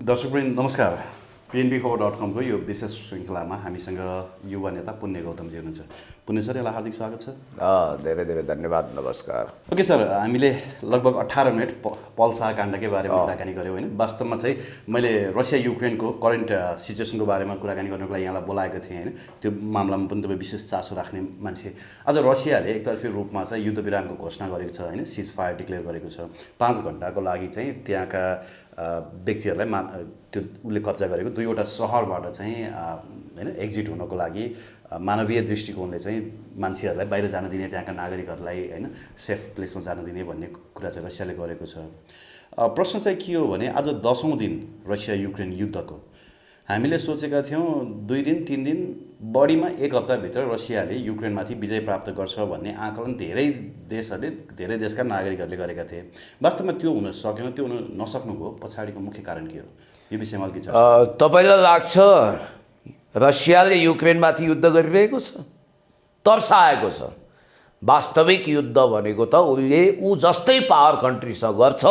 दर्शकवृन्द नमस्कार। PNBखबर.com को यो विशेष श्रृङ्खलामा हामीसँग युवा नेता पुण्य गौतमजी हुनुहुन्छ। पुण्य सर, यहाँलाई हार्दिक स्वागत छ। धेरै धेरै धन्यवाद, नमस्कार। ओके सर, हामीले लगभग 18 मिनट पल्सा काण्डकै बारेमा कुराकानी गऱ्यौँ होइन। वास्तवमा चाहिँ मैले रसिया युक्रेनको करेन्ट सिचुएसनको बारेमा कुराकानी गर्नको लागि यहाँलाई बोलाएको थिएँ होइन। त्यो मामलामा पनि तपाईँ विशेष चासो राख्ने मान्छे। आज रसियाले एकतर्फी रूपमा चाहिँ युद्धविरामको घोषणा गरेको छ होइन, सिज फायर डिक्लेयर गरेको छ। 5 घण्टाको लागि चाहिँ त्यहाँका व्यक्तिहरूलाई त्यो उसले कब्जा गरेको 2वटा सहरबाट चाहिँ होइन एक्जिट हुनको लागि मानवीय दृष्टिकोणले चाहिँ मान्छेहरूलाई बाहिर जान दिने, त्यहाँका नागरिकहरूलाई होइन सेफ प्लेसमा जान दिने भन्ने कुरा चाहिँ रसियाले गरेको छ। प्रश्न चाहिँ के हो भने आज 10औं दिन रसिया युक्रेन युद्धको हामीले सोचेका थियौँ 2 दिन 3 दिन बढीमा 1 हप्ताभित्र रसियाले युक्रेनमाथि विजय प्राप्त गर्छ भन्ने आकलन धेरै देशहरूले, धेरै देशका नागरिकहरूले गरेका थिए। वास्तवमा त्यो हुन सकेन। त्यो हुन नसक्नुको पछाडिको मुख्य कारण के हो, यो विषयमा अलिकति तपाईँलाई लाग्छ रसियाले युक्रेनमाथि युद्ध गरिरहेको छ, तर्साएको छ? वास्तविक युद्ध भनेको त ऊ जस्तै पावर कन्ट्रीसँग गर्छ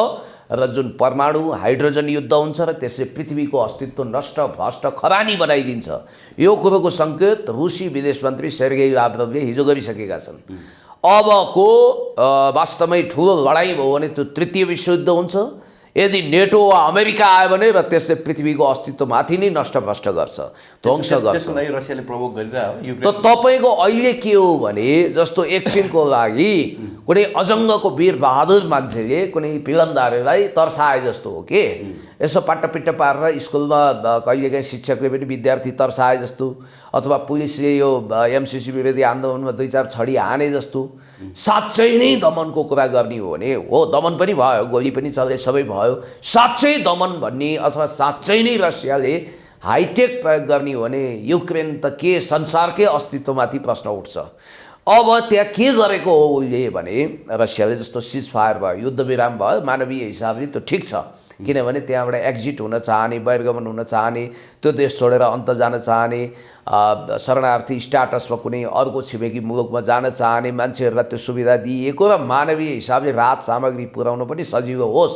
र जुन परमाणु हाइड्रोजन युद्ध हुन्छ र त्यसले पृथ्वीको अस्तित्व नष्ट भ्रष्ट खरानी बनाइदिन्छ। यो कुरोको सङ्केत रुसी विदेश मन्त्री सेर्गेई लाभ्रोभले हिजो गरिसकेका छन्। अबको वास्तवमै ठुलो लडाइँ भयो भने त्यो तृतीय विश्वयुद्ध हुन्छ। यदि नेटो वा अमेरिका आयो भने र त्यसले पृथ्वीको अस्तित्वमाथि नै नष्टभ्रष्ट गर्छ, ध्वंस गर्छ। त्यसको लागि रसियाले प्रभोग गरिरहेको त तपाईँको अहिले के हो भने जस्तो एकछिनको लागि कुनै अजङ्गको वीर बहादुर मान्छेले कुनै पिलन्दारलाई तर्साए जस्तो हो के। यसो पाट्टापिट्टा पारेर स्कुलमा कहिलेकाहीँ शिक्षकले पनि विद्यार्थी तर्साए जस्तो, अथवा पुलिसले यो MCC विरोधी आन्दोलनमा 2-4 छडी हाने जस्तो। साँच्चै नै दमनको कुरा गर्ने हो भने हो, दमन पनि भयो, गोली पनि चले, सबै भयो। साँच्चै दमन भन्ने अथवा साँच्चै नै रसियाले हाइटेक प्रयोग गर्ने हो भने युक्रेन त के संसारकै अस्तित्वमाथि प्रश्न उठ्छ। अब त्यहाँ के गरेको हो उसले भने रसियाले जस्तो सिज फायर भयो, युद्धविराम भयो, मानवीय हिसाबले त्यो ठिक छ, किनभने त्यहाँबाट एक्जिट हुन चाहने, बहिर्गमन हुन चाहने, त्यो देश छोडेर अन्त जान चाहने, शरणार्थी स्ट्याटसमा कुनै अर्को छिमेकी मुलुकमा जान चाहने मान्छेहरूलाई त्यो सुविधा दिइएको र मानवीय हिसाबले राहत सामग्री पुर्याउन पनि सजिलो होस्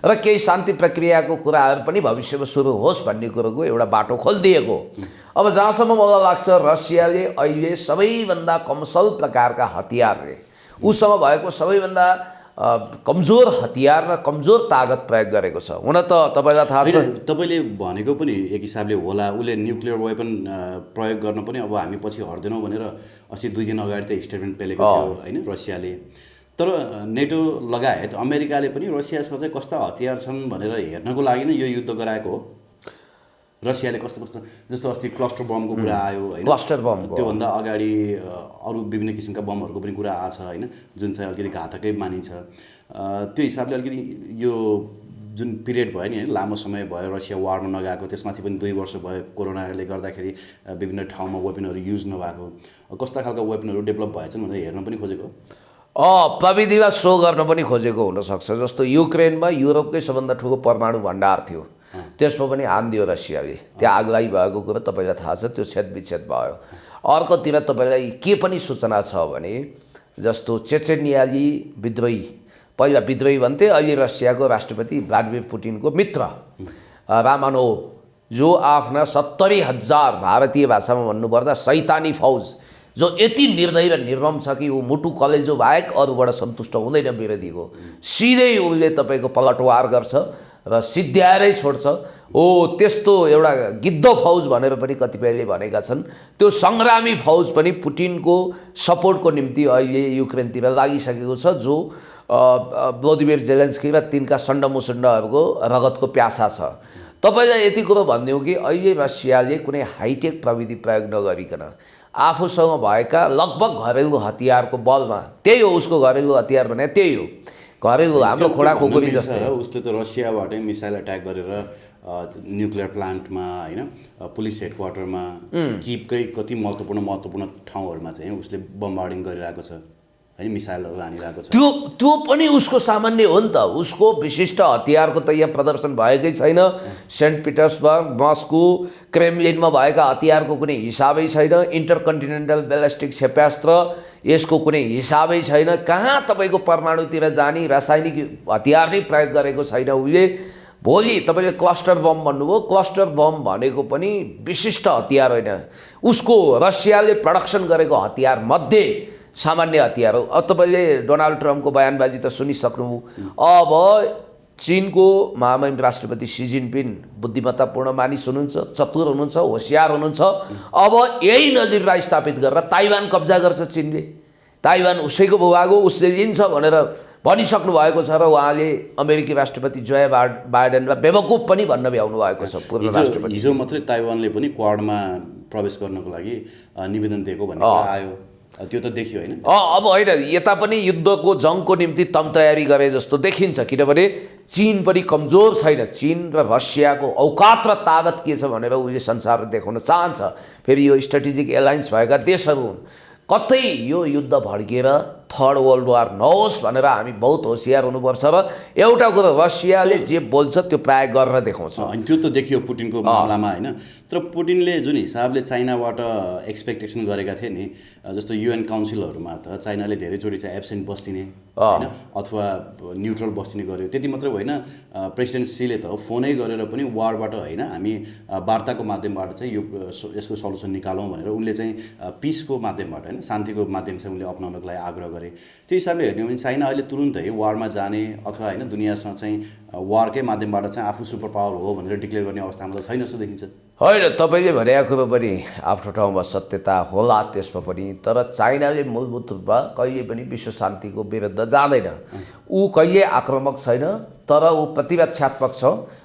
र केही शान्ति प्रक्रियाको कुराहरू पनि भविष्यमा सुरु होस् भन्ने कुरोको एउटा बाटो खोलिदिएको। अब जहाँसम्म मलाई लाग्छ रसियाले अहिले सबैभन्दा कमसल प्रकारका हतियारले, उसँग भएको सबैभन्दा कमजोर हतियार र कमजोर तागत प्रयोग गरेको छ। हुन त तपाईँलाई थाहा छ, तपाईँले भनेको पनि एक हिसाबले होला, उसले न्युक्लियर वेपन प्रयोग गर्न पनि अब हामी पछि हट्दैनौँ भनेर अस्ति 2 दिन अगाडि त स्टेटमेन्ट पेलेको थियो होइन रसियाले। तर नेटो लगायत अमेरिकाले पनि रसियासँग चाहिँ कस्ता हतियार छन् भनेर हेर्नको लागि नै यो युद्ध गराएको हो। रसियाले कस्तो कस्तो, जस्तो अस्ति क्लस्टर बमको कुरा आयो होइन, क्लस्टर बम, त्योभन्दा अगाडि अरू विभिन्न किसिमका बमहरूको पनि कुरा आएको छ होइन, जुन चाहिँ अलिकति घातकै मानिन्छ। त्यो हिसाबले अलिकति यो जुन पिरियड भयो नि होइन, लामो समय भयो रसिया वारमा नगएको, त्यसमाथि पनि 2 वर्ष भयो कोरोनाले गर्दाखेरि विभिन्न ठाउँमा वेपनहरू युज नभएको, कस्ता खालका वेपनहरू डेभलप भएछन् भनेर हेर्न पनि खोजेको, प्रविधिलाई सो गर्न पनि खोजेको हुनसक्छ। जस्तो युक्रेनमा युरोपकै सबभन्दा ठुलो परमाणु भण्डार थियो, त्यसमा पनि हानिदियो रसियाले। त्यहाँ आगलागी भएको कुरो तपाईँलाई थाहा छ, त्यो छेदविच्छेद भयो। अर्कोतिर तपाईँलाई के पनि सूचना छ भने जस्तो चेचेनियाली विद्रोही, पहिला विद्रोही भन्थे, अहिले रसियाको राष्ट्रपति भ्लादिमिर पुटिनको मित्र रामानोभ, जो आफ्ना 70,000 भारतीय भाषामा भन्नुपर्दा सैतानी फौज, जो यति निर्दयी र निर्मम छ कि ऊ मुटु कलेजो बाहेक अरूबाट सन्तुष्ट हुँदैन विरोधीको, सिधै उसले तपाईँको पलटवार गर्छ र सिद्ध्याएरै छोड्छ। त्यस्तो एउटा गिद्ध फौज भनेर पनि कतिपयले भनेका छन्। त्यो सङ्ग्रामी फौज पनि पुटिनको सपोर्टको निम्ति अहिले युक्रेनतिर लागिसकेको छ, जो भ्लादिमिर जेलेन्स्की र तिनका सण्डमुसण्डहरूको रगतको प्यासा छ। तपाईँलाई यति कुरो भनिदिउँ कि अहिले रसियाले कुनै हाइटेक प्रविधि प्रयोग नगरिकन आफूसँग भएका लगभग घरेलु हतियारको बलमा, त्यही हो उसको घरेलु हतियार भने त्यही हो, घरेलु हाम्रो खोडा खुकुरी जस्तै। उसले त रसियाबाटै मिसाइल एट्याक गरेर न्युक्लियर प्लान्टमा होइन, पुलिस हेडक्वार्टरमा, किपकै कति महत्त्वपूर्ण ठाउँहरूमा चाहिँ उसले बम्बार्डिङ गरिरहेको छ होइन, मिसाइलहरू हानिरहेको छ। त्यो पनि उसको सामान्य हो नि त। उसको विशिष्ट हतियारको त यहाँ प्रदर्शन भएकै छैन। सेन्ट पिटर्सबर्ग, मस्को, क्रेमलिनमा भएका हतियारको कुनै हिसाबै छैन। इन्टरकन्टिनेन्टल ब्यालिस्टिक क्षेप्यास्त्र, यसको कुनै हिसाबै छैन। कहाँ तपाईँको परमाणुतिर जाने रासायनिक हतियार नै प्रयोग गरेको छैन उसले। भोलि तपाईँले क्लस्टर बम भन्नुभयो, क्लस्टर बम भनेको पनि विशिष्ट हतियार होइन, उसको रसियाले प्रडक्सन गरेको हतियार मध्ये सामान्य हतियार हो। अब तपाईँले डोनाल्ड ट्रम्पको बयानबाजी त सुनिसक्नुभयो। अब चीनको महामहिम राष्ट्रपति सी जिनपिङ बुद्धिमत्तापूर्ण मानिस हुनुहुन्छ, चतुर हुनुहुन्छ, होसियार हुनुहुन्छ। अब यही नजिरलाई स्थापित गरेर ताइवान कब्जा गर्छ चीनले, ताइवान उसैको भूभाग हो, उसले लिन्छ भनेर भनिसक्नु भएको छ। र उहाँले अमेरिकी राष्ट्रपति जोe बाइडेनलाई बेवकुफ पनि भन्न भ्याउनु भएको छ। पूर्व राष्ट्रपति हिजो मात्रै ताइवानले पनि क्वाडमा प्रवेश गर्नको लागि निवेदन दिएको भन्ने आयो, त्यो त देखियो होइन। अब होइन, यता पनि युद्धको जङको निम्ति तम तयारी गरे जस्तो देखिन्छ, किनभने चीन पनि कमजोर छैन। चीन र रसियाको औकात र तागत के छ भनेर उसले संसारले देखाउन चाहन्छ। फेरि यो स्ट्रेटेजिक एलायन्स भएका देशहरू हुन्। कतै यो युद्ध भड्किएर थर्ड वर्ल्ड वार नहोस् भनेर हामी बहुत होसियार हुनुपर्छ। र एउटा कुरो, रसियाले जे बोल्छ त्यो प्राय गरेर देखाउँछ। अनि त्यो त देखियो पुटिनको मामलामा होइन। तर पुटिनले जुन हिसाबले चाइनाबाट एक्सपेक्टेसन गरेका थिए नि, जस्तो युएन काउन्सिलहरूमा त चाइनाले धेरैचोटि चाहिँ एब्सेन्ट बस्दिने होइन, अथवा न्युट्रल बस्दिने गर्यो। त्यति मात्रै होइन, प्रेसिडेन्ट सीले त फोनै गरेर पनि वारबाट होइन, हामी वार्ताको माध्यमबाट चाहिँ यसको सल्युसन निकालौँ भनेर उनले चाहिँ पिसको माध्यमबाट होइन, शान्तिको माध्यम चाहिँ उनले अपनाउनको लागि आग्रह गरे। त्यो हिसाबले हेर्ने हो भने चाइना अहिले तुरुन्तै वारमा जाने अथवा होइन दुनियाँसँग चाहिँ वारकै माध्यमबाट चाहिँ आफू सुपर पावर हो भनेर डिक्लेयर गर्ने अवस्थामा त छैन जस्तो देखिन्छ। होइन, तपाईँले भनेको कुरो पनि आफ्नो ठाउँमा सत्यता होला त्यसमा पनि। तर चाइनाले मूलभूत रूपमा कहिले पनि विश्व शान्तिको विरुद्ध जाँदैन। ऊ कहिले आक्रामक छैन, तर ऊ प्रतिरक्षात्मक छ।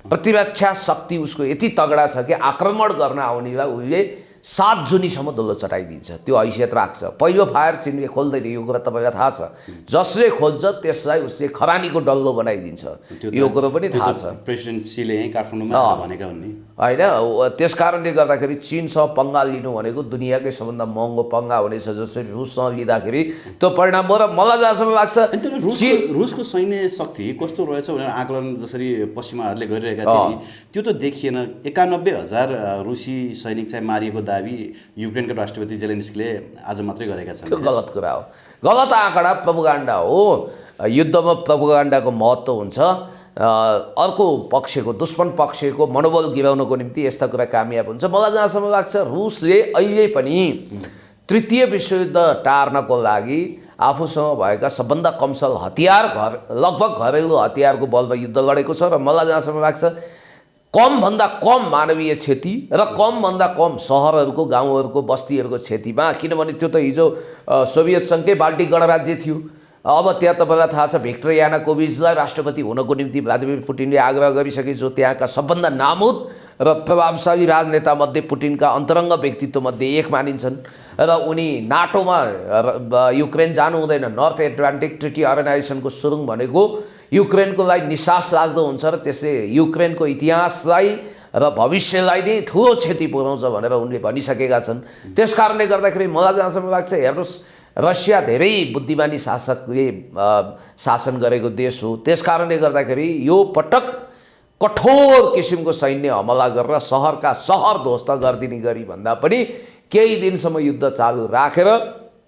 प्रतिरक्षा शक्ति उसको यति तगडा छ कि आक्रमण गर्न आउनेलाई उसले 7 जुनीसम्म डल्लो चटाइदिन्छ, त्यो हैसियत राख्छ। पहिलो फायर चीनले खोल्दैन, यो कुरा तपाईँलाई थाहा छ। जसले खोल्छ त्यसलाई उसले खरानीको डल्लो बनाइदिन्छ, यो कुरो पनि थाहा छ। प्रेसिडेन्ट सीले यहीँ काठमाडौँमा भनेका हुन् नि होइन। त्यस कारणले गर्दाखेरि चीनसँग पङ्गा लिनु भनेको दुनियाँकै सबभन्दा महँगो पङ्गा हुनेछ। जसरी रुससँग लिँदाखेरि त्यो परिणाम हो। र मलाई जहाँसम्म लाग्छ रुसको सैन्य शक्ति कस्तो रहेछ भनेर आकलन जसरी पश्चिमाहरूले गरिरहेका थिए नि, त्यो त देखिएन। 91,000 रुसी सैनिक चाहिँ मारिएको दाबी युक्रेनको राष्ट्रपति जेलेन्स्कीले आज मात्रै गरेका छन्। त्यो गलत कुरा हो, गलत आँकडा, प्रोपोगन्डा हो। युद्धमा प्रोपोगन्डाको महत्त्व हुन्छ। अर्को पक्षको, दुश्मन पक्षको मनोबल गिराउनको निम्ति यस्ता कुरा कामयाब हुन्छ। मलाई जहाँसम्म लाग्छ रुसले अहिले पनि तृतीय विश्वयुद्ध टार्नको लागि आफूसँग भएका सबभन्दा कमसल हतियार, लगभग घरेलु हतियारको बलमा युद्ध लडेको छ। र मलाई जहाँसम्म लाग्छ कमभन्दा कम मानवीय क्षति र कमभन्दा कम सहरहरूको, गाउँहरूको, बस्तीहरूको क्षतिमा, किनभने त्यो त हिजो सोभियत सङ्घकै बाल्टिक गणराज्य थियो। अब त्यहाँ तपाईँलाई थाहा छ भिक्टर यानुकोभिचलाई राष्ट्रपति हुनको निम्ति भ्लादिमिर पुटिनले आग्रह गरिसके, जो त्यहाँका सबभन्दा नामुद र प्रभावशाली राजनेतामध्ये पुटिनका अन्तरङ्ग व्यक्तित्वमध्ये एक मानिन्छन्। र उनी नाटोमा युक्रेन जानु हुँदैन। नर्थ एटलान्टिक ट्रिटी अर्गनाइजेसनको सुरुङ भनेको युक्रेनको लागि निसास लाग्दो हुन्छ र त्यसले युक्रेनको इतिहासलाई र भविष्यलाई नै ठुलो क्षति पुर्याउँछ भनेर उनले भनिसकेका छन्। त्यस कारणले गर्दाखेरि मलाई जहाँसम्म लाग्छ हेर्नुहोस्, रसिया धेरै बुद्धिमानी शासकले शासन गरेको देश हो। त्यस कारणले गर्दाखेरि यो पटक कठोर किसिमको सैन्य हमला गरेर सहरका सहर ध्वस्त गरिदिने गरी भन्दा पनि केही दिनसम्म युद्ध चालु राखेर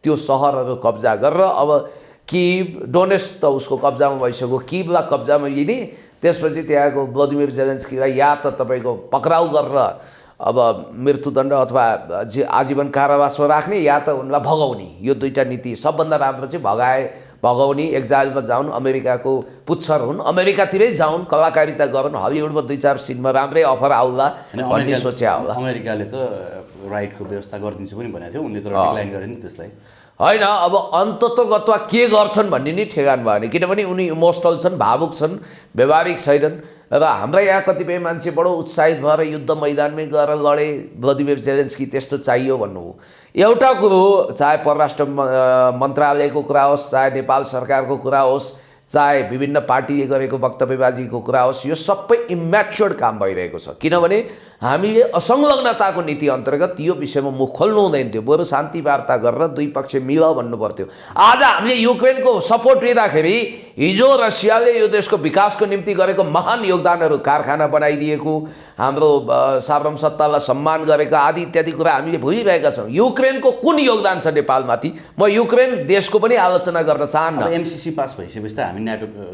त्यो सहरहरू कब्जा गरेर अब किभ, डोनेट्स्क त उसको कब्जामा भइसक्यो, किभलाई कब्जामा लिने, त्यसपछि त्यहाँको भ्लादिमिर जेलेन्स्कीलाई या त तपाईँको पक्राउ गरेर अब मृत्युदण्ड अथवा आजीवन कारावासमा राख्ने, या त उनलाई भगाउने। यो दुईटा नीति सबभन्दा राम्रो चाहिँ भगाउने, एक्जाइलमा जाउन्, अमेरिकाको पुच्छर हुन्, अमेरिकातिरै जाउन्, कलाकारिता गरून्, हलिउडमा 2-4 सिनमा राम्रै अफर आउला भन्ने सोच्या होला। अमेरिकाले त राइटको व्यवस्था गरिदिन्छु पनि भनेको थियो, उनले त डिक्लाइन गरे नि त्यसलाई। होइन, अब अन्ततोगत्वा के गर्छन् भन्ने नि ठेगान भएन, किनभने उनी इमोसनल छन्, भावुक छन्, व्यवहारिक छैनन्। र हाम्रा यहाँ कतिपय मान्छे बडो उत्साहित भएर युद्ध मैदानमै गएर लडे, भ्लादिमिर जेलेन्स्की त्यस्तो चाहियो भन्नु हो। एउटा कुरो, चाहे परराष्ट्र मन्त्रालयको कुरा होस्, चाहे नेपाल सरकारको कुरा होस्, चाहे विभिन्न पार्टीले गरेको वक्तव्यबाजीको कुरा होस्, यो सबै इम्याच्योर्ड काम भइरहेको छ। किनभने हामीले असंलग्नताको नीति अन्तर्गत यो विषयमा मुख खोल्नु हुँदैन थियो, बरु शान्ति वार्ता गरेर दुई पक्ष मिल भन्नु पर्थ्यो। आज हामीले युक्रेनको सपोर्ट लिँदाखेरि हिजो रसियाले यो देशको विकासको निम्ति गरेको महान योगदानहरू, कारखाना बनाइदिएको, हाम्रो सार्वभौम सत्तालाई सम्मान गरेको आदि इत्यादि कुरा हामीले भुलिरहेका छौँ। युक्रेनको कुन योगदान छ नेपालमाथि? म युक्रेन देशको पनि आलोचना गर्न चाहन्न। एमसिसी पास भइसकेपछि त हामी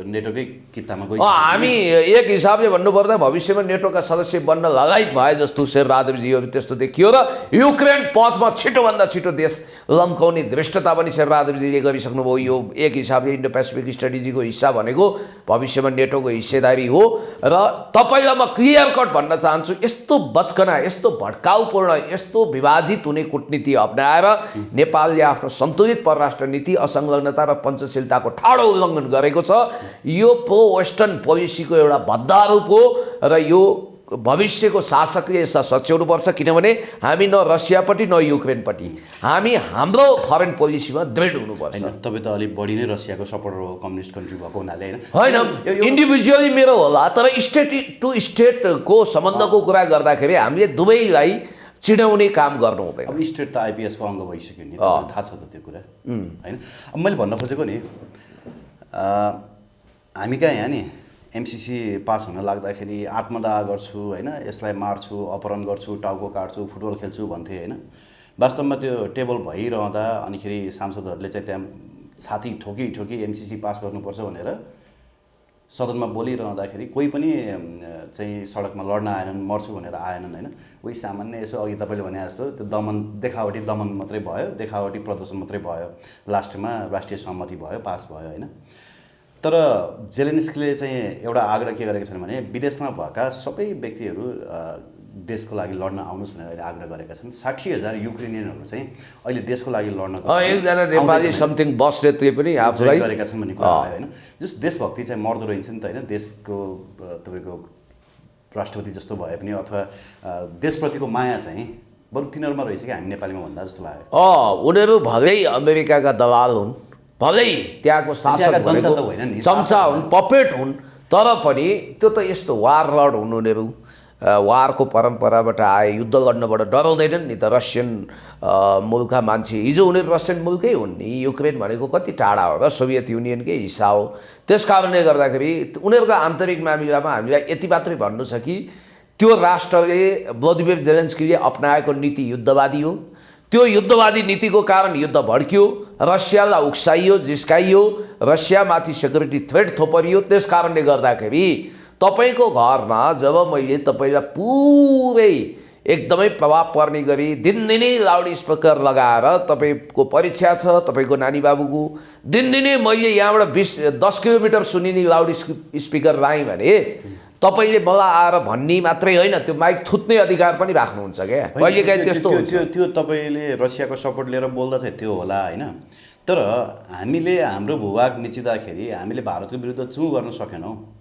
नेटोकै कितामा गइसक्यौँ। हामी एक हिसाबले भन्नुपर्दा भविष्यमा नेटोका सदस्य बन्न लगायत भए जस्तो शेरबहादुरजीहरू त्यस्तो देखियो र युक्रेन पथमा छिटोभन्दा छिटो देश लम्काउने धृष्टता पनि शेरबहादुरजीले गरिसक्नुभयो। यो एक हिसाबले इन्डो पेसिफिक स्ट्रेटेजीको हिस्सा भनेको भविष्यमा नेटोको हिस्सेदारी हो। र तपाईँलाई म क्लियर कट भन्न चाहन्छु, यस्तो बचकना, यस्तो भड्काउपूर्ण, यस्तो विभाजित हुने कूटनीति अप्नाएर नेपालले आफ्नो सन्तुलित परराष्ट्र नीति, असंलग्नता र पञ्चशीलताको ठाडो उल्लङ्घन गरेको छ। यो प्रो वेस्टर्न पोलिसीको एउटा भद्दा रूप हो र यो भविष्यको शासकले यसलाई सच्याउनुपर्छ, किनभने हामी न रसियापट्टि न युक्रेनपट्टि, हामी हाम्रो फरेन पोलिसीमा दृढ हुनुपर्छ। तपाईँ त अलिक बढी नै रसियाको सपोर्टर हो, कम्युनिस्ट कन्ट्री भएको हुनाले होइन, इन्डिभिजुअली मेरो होला, तर स्टेट टु स्टेटको सम्बन्धको कुरा गर्दाखेरि हामीले दुवैलाई चिडाउने काम गर्नु हुँदैन। अब स्टेट त आइपिएसको अङ्ग भइसक्यो नि, थाहा छ त त्यो कुरा होइन। अब मैले भन्न खोजेको नि, हामी कहाँ यहाँ नि एमसिसी पास हुन लाग्दाखेरि आत्मदाह गर्छु होइन, यसलाई मार्छु, अपहरण गर्छु, टाउको काट्छु, फुटबल खेल्छु भन्थे होइन। वास्तवमा त्यो टेबल भइरहँदा अनिखेरि सांसदहरूले चाहिँ त्यहाँ छाती ठोकी ठोकी एमसिसी पास गर्नुपर्छ भनेर सदनमा बोलिरहँदाखेरि कोही पनि चाहिँ सडकमा लड्न आएनन्, मर्छु भनेर आएनन् होइन। उही सामान्य यसो अघि तपाईँले भने जस्तो त्यो देखावटी दमन मात्रै भयो, देखावटी प्रदर्शन मात्रै भयो, लास्टमा राष्ट्रिय सहमति भयो, पास भयो होइन। तर जेलेन्स्कीले चाहिँ एउटा आग्रह के गरेका छन् भने विदेशमा भएका सबै व्यक्तिहरू देशको लागि लड्न आउनुहोस् भनेर अहिले आग्रह गरेका छन्। 60,000 युक्रेनियनहरू चाहिँ अहिले देशको लागि लड्न एकजना नेपाली समथिङ बस्नेतले पनि आफूलाई गरेका छन् भन्ने कुरा आयो होइन। जस देशभक्ति चाहिँ मर्दो रहेछ नि त होइन, देशको तपाईँको राष्ट्रपति जस्तो भए पनि अथवा देशप्रतिको माया चाहिँ बरु तिनीहरूमा रहेछ कि हामी नेपालीमा भन्दा जस्तो लाग्यो। उनीहरू भलै अमेरिकाका दलाल हुन्, भलै त्यहाँको शासक जनता त होइन नि, चम्चा हुन्, पपेट हुन्, तर पनि त्यो त यस्तो वार लर्ड हुन् उनीहरू। वारको परम्पराबाट आए, युद्ध लड्नबाट डराउँदैनन् नि त। रसियन मुलुकका मान्छे, हिजो उनीहरू रसियन मुलुकै हुन् नि, युक्रेन भनेको कति टाढा हो र सोभियत युनियनकै हिस्सा हो। त्यस कारणले गर्दाखेरि उनीहरूको आन्तरिक मामिलामा हामीलाई यति मात्रै भन्नु छ कि त्यो राष्ट्रले भ्लादिमिर जेलेन्स्कीले अपनाएको नीति युद्धवादी हो। त्यो युद्धवादी नीतिको कारण युद्ध भड्कियो, रसियालाई उक्साइयो, जिस्काइयो, रसियामाथि सेक्युरिटी थ्रेट थोपरियो। त्यस कारणले गर्दाखेरि तपाईँको घरमा जब मैले तपाईँलाई पुरै एकदमै प्रभाव पर्ने गरी दिनदिनै लाउड स्पिकर लगाएर तपाईँको परीक्षा छ, तपाईँको नानी बाबुको, दिनदिनै मैले यहाँबाट 10 किलोमिटर सुनिने लाउड स्पिकर लाएँ भने तपाईँले मलाई आएर भन्ने मात्रै होइन, त्यो माइक थुत्ने अधिकार पनि राख्नुहुन्छ क्या। कहिलेकाहीँ त्यस्तो हुन्छ। त्यो तपाईँले रसियाको सपोर्ट लिएर बोल्दा चाहिँ त्यो होला होइन। तर हामीले हाम्रो भूभाग मिचिँदाखेरि हामीले भारतको विरुद्ध चुँ गर्न सकेनौँ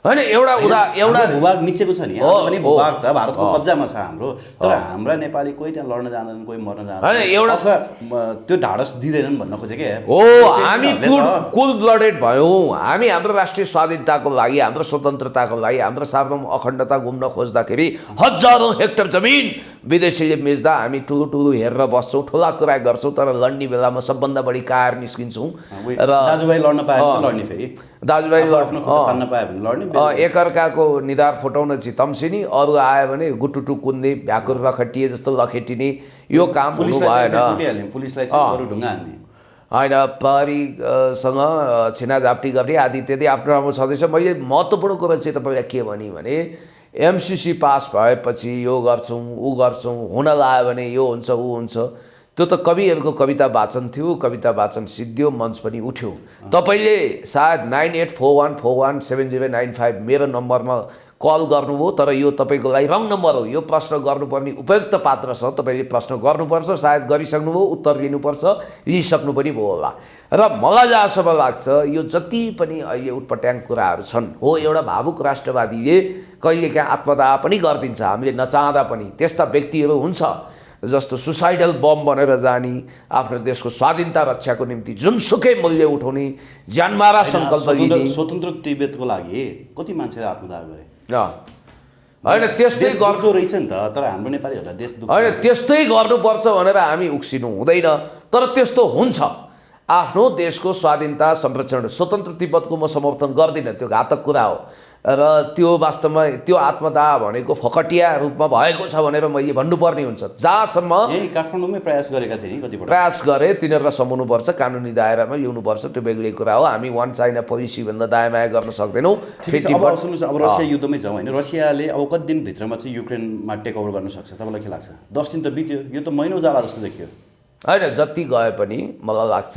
होइन। एउटा भूभाग मिचेको छ नि, पनि भूभाग त भारतको कब्जामा छ हाम्रो, तर हाम्रा नेपाली कोही त्यहाँ लड्न जाँदैनन्, कोही मर्न जाँदैन अथवा त्यो ढाडस दिँदैनन् भन्न खोजेँ क्या। हो, हामी कुल ब्लडेड भयौँ। हामी हाम्रो राष्ट्रिय स्वाधीनताको लागि, हाम्रो स्वतन्त्रताको लागि, हाम्रो सार्वभौम अखण्डता घुम्न खोज्दाखेरि हजारौँ हेक्टर जमिन विदेशीले बेच्दा हामी ठुलो ठुलो हेरेर बस्छौँ, ठुला कुरा गर्छौँ, तर लड्ने बेलामा सबभन्दा बढी कायर निस्किन्छौँ। र दाजुभाइ लड्न पायो भने लड्ने, फेरि दाजुभाइ आफ्नो तान्न पायो भने लड्ने, एकअर्काको निधार फुटाउन चितम्सिनी, अरू आयो भने गुटुटु कुन्ने, भ्याकुर रखटिए जस्तो लखेटिने, यो काम हुनु भएन। पुलिसलाई चाहिँ ढुङ्गा हान्ने होइन, प्रहरीसँग छिनाझाप्टी गर्ने आदि इत्यादि आफ्नो राम्रो छँदैछ। मैले महत्त्वपूर्ण कुरा चाहिँ तपाईँलाई के भने एमसिसी पास भएपछि यो गर्छौँ ऊ गर्छौँ, हुन लाग्यो भने यो हुन्छ ऊ हुन्छ, त्यो त कविहरूको कविता वाचन थियो। कविता वाचन सिद्धियो, मञ्च पनि उठ्यो। तपाईँले सायद 9841417095 मेरो नम्बरमा कल गर्नुभयो, तर यो तपाईँको लागि रङ नम्बर हो। यो प्रश्न गर्नुपर्ने उपयुक्त पात्र छ, तपाईँले प्रश्न गर्नुपर्छ, सायद गरिसक्नुभयो, उत्तर लिनुपर्छ, लिइसक्नु पनि भयो होला। र मलाई जहाँसम्म लाग्छ यो जति पनि अहिले उटपट्याङ कुराहरू छन्, हो एउटा भावुक राष्ट्रवादीले कहिलेकाहीँ आत्मदाह पनि गरिदिन्छ, हामीले नचाहँदा पनि। त्यस्ता व्यक्तिहरू हुन्छ जस्तो सुसाइडल बम बनेर जाने, आफ्नो देशको स्वाधीनता रक्षाको निम्ति जुनसुकै मूल्य उठाउने, ज्यानमारा सङ्कल्प लिने। स्वतन्त्र तिब्बतको लागि कति मान्छेले आत्मदाह गरे होइन, त्यस्तै गर्दो रहेछ नि त। तर हाम्रो नेपालीहरूलाई देश होइन, त्यस्तै गर्नुपर्छ भनेर हामी उक्सिनु हुँदैन, तर त्यस्तो हुन्छ। आफ्नो देशको स्वाधीनता संरक्षण स्वतन्त्र तिब्बतको म समर्थन गर्दिनँ, त्यो घातक कुरा हो र त्यो वास्तवमा त्यो आत्मदाह भनेको फकटिया रूपमा भएको छ भनेर मैले भन्नुपर्ने हुन्छ। जहाँसम्म यही काठमाडौँमै प्रयास गरेका थिए नि कतिपल्ट, प्रयास गरे तिनीहरूलाई समाउनुपर्छ, कानुनी दायरामा ल्याउनुपर्छ, त्यो बेग्लै कुरा हो। हामी वान चाइना पोलिसीभन्दा दायाँ गर्न सक्दैनौँ। अब सुन्नुहोस्, अब रसिया युद्धमै जाउँ होइन, रसियाले अब कति दिनभित्रमा चाहिँ युक्रेनमा टेक ओभर गर्न सक्छ तपाईँलाई के लाग्छ? 10 दिन त बित्यो, यो त महिनौ जाला जस्तो देखियो। होइन, जति गए पनि मलाई लाग्छ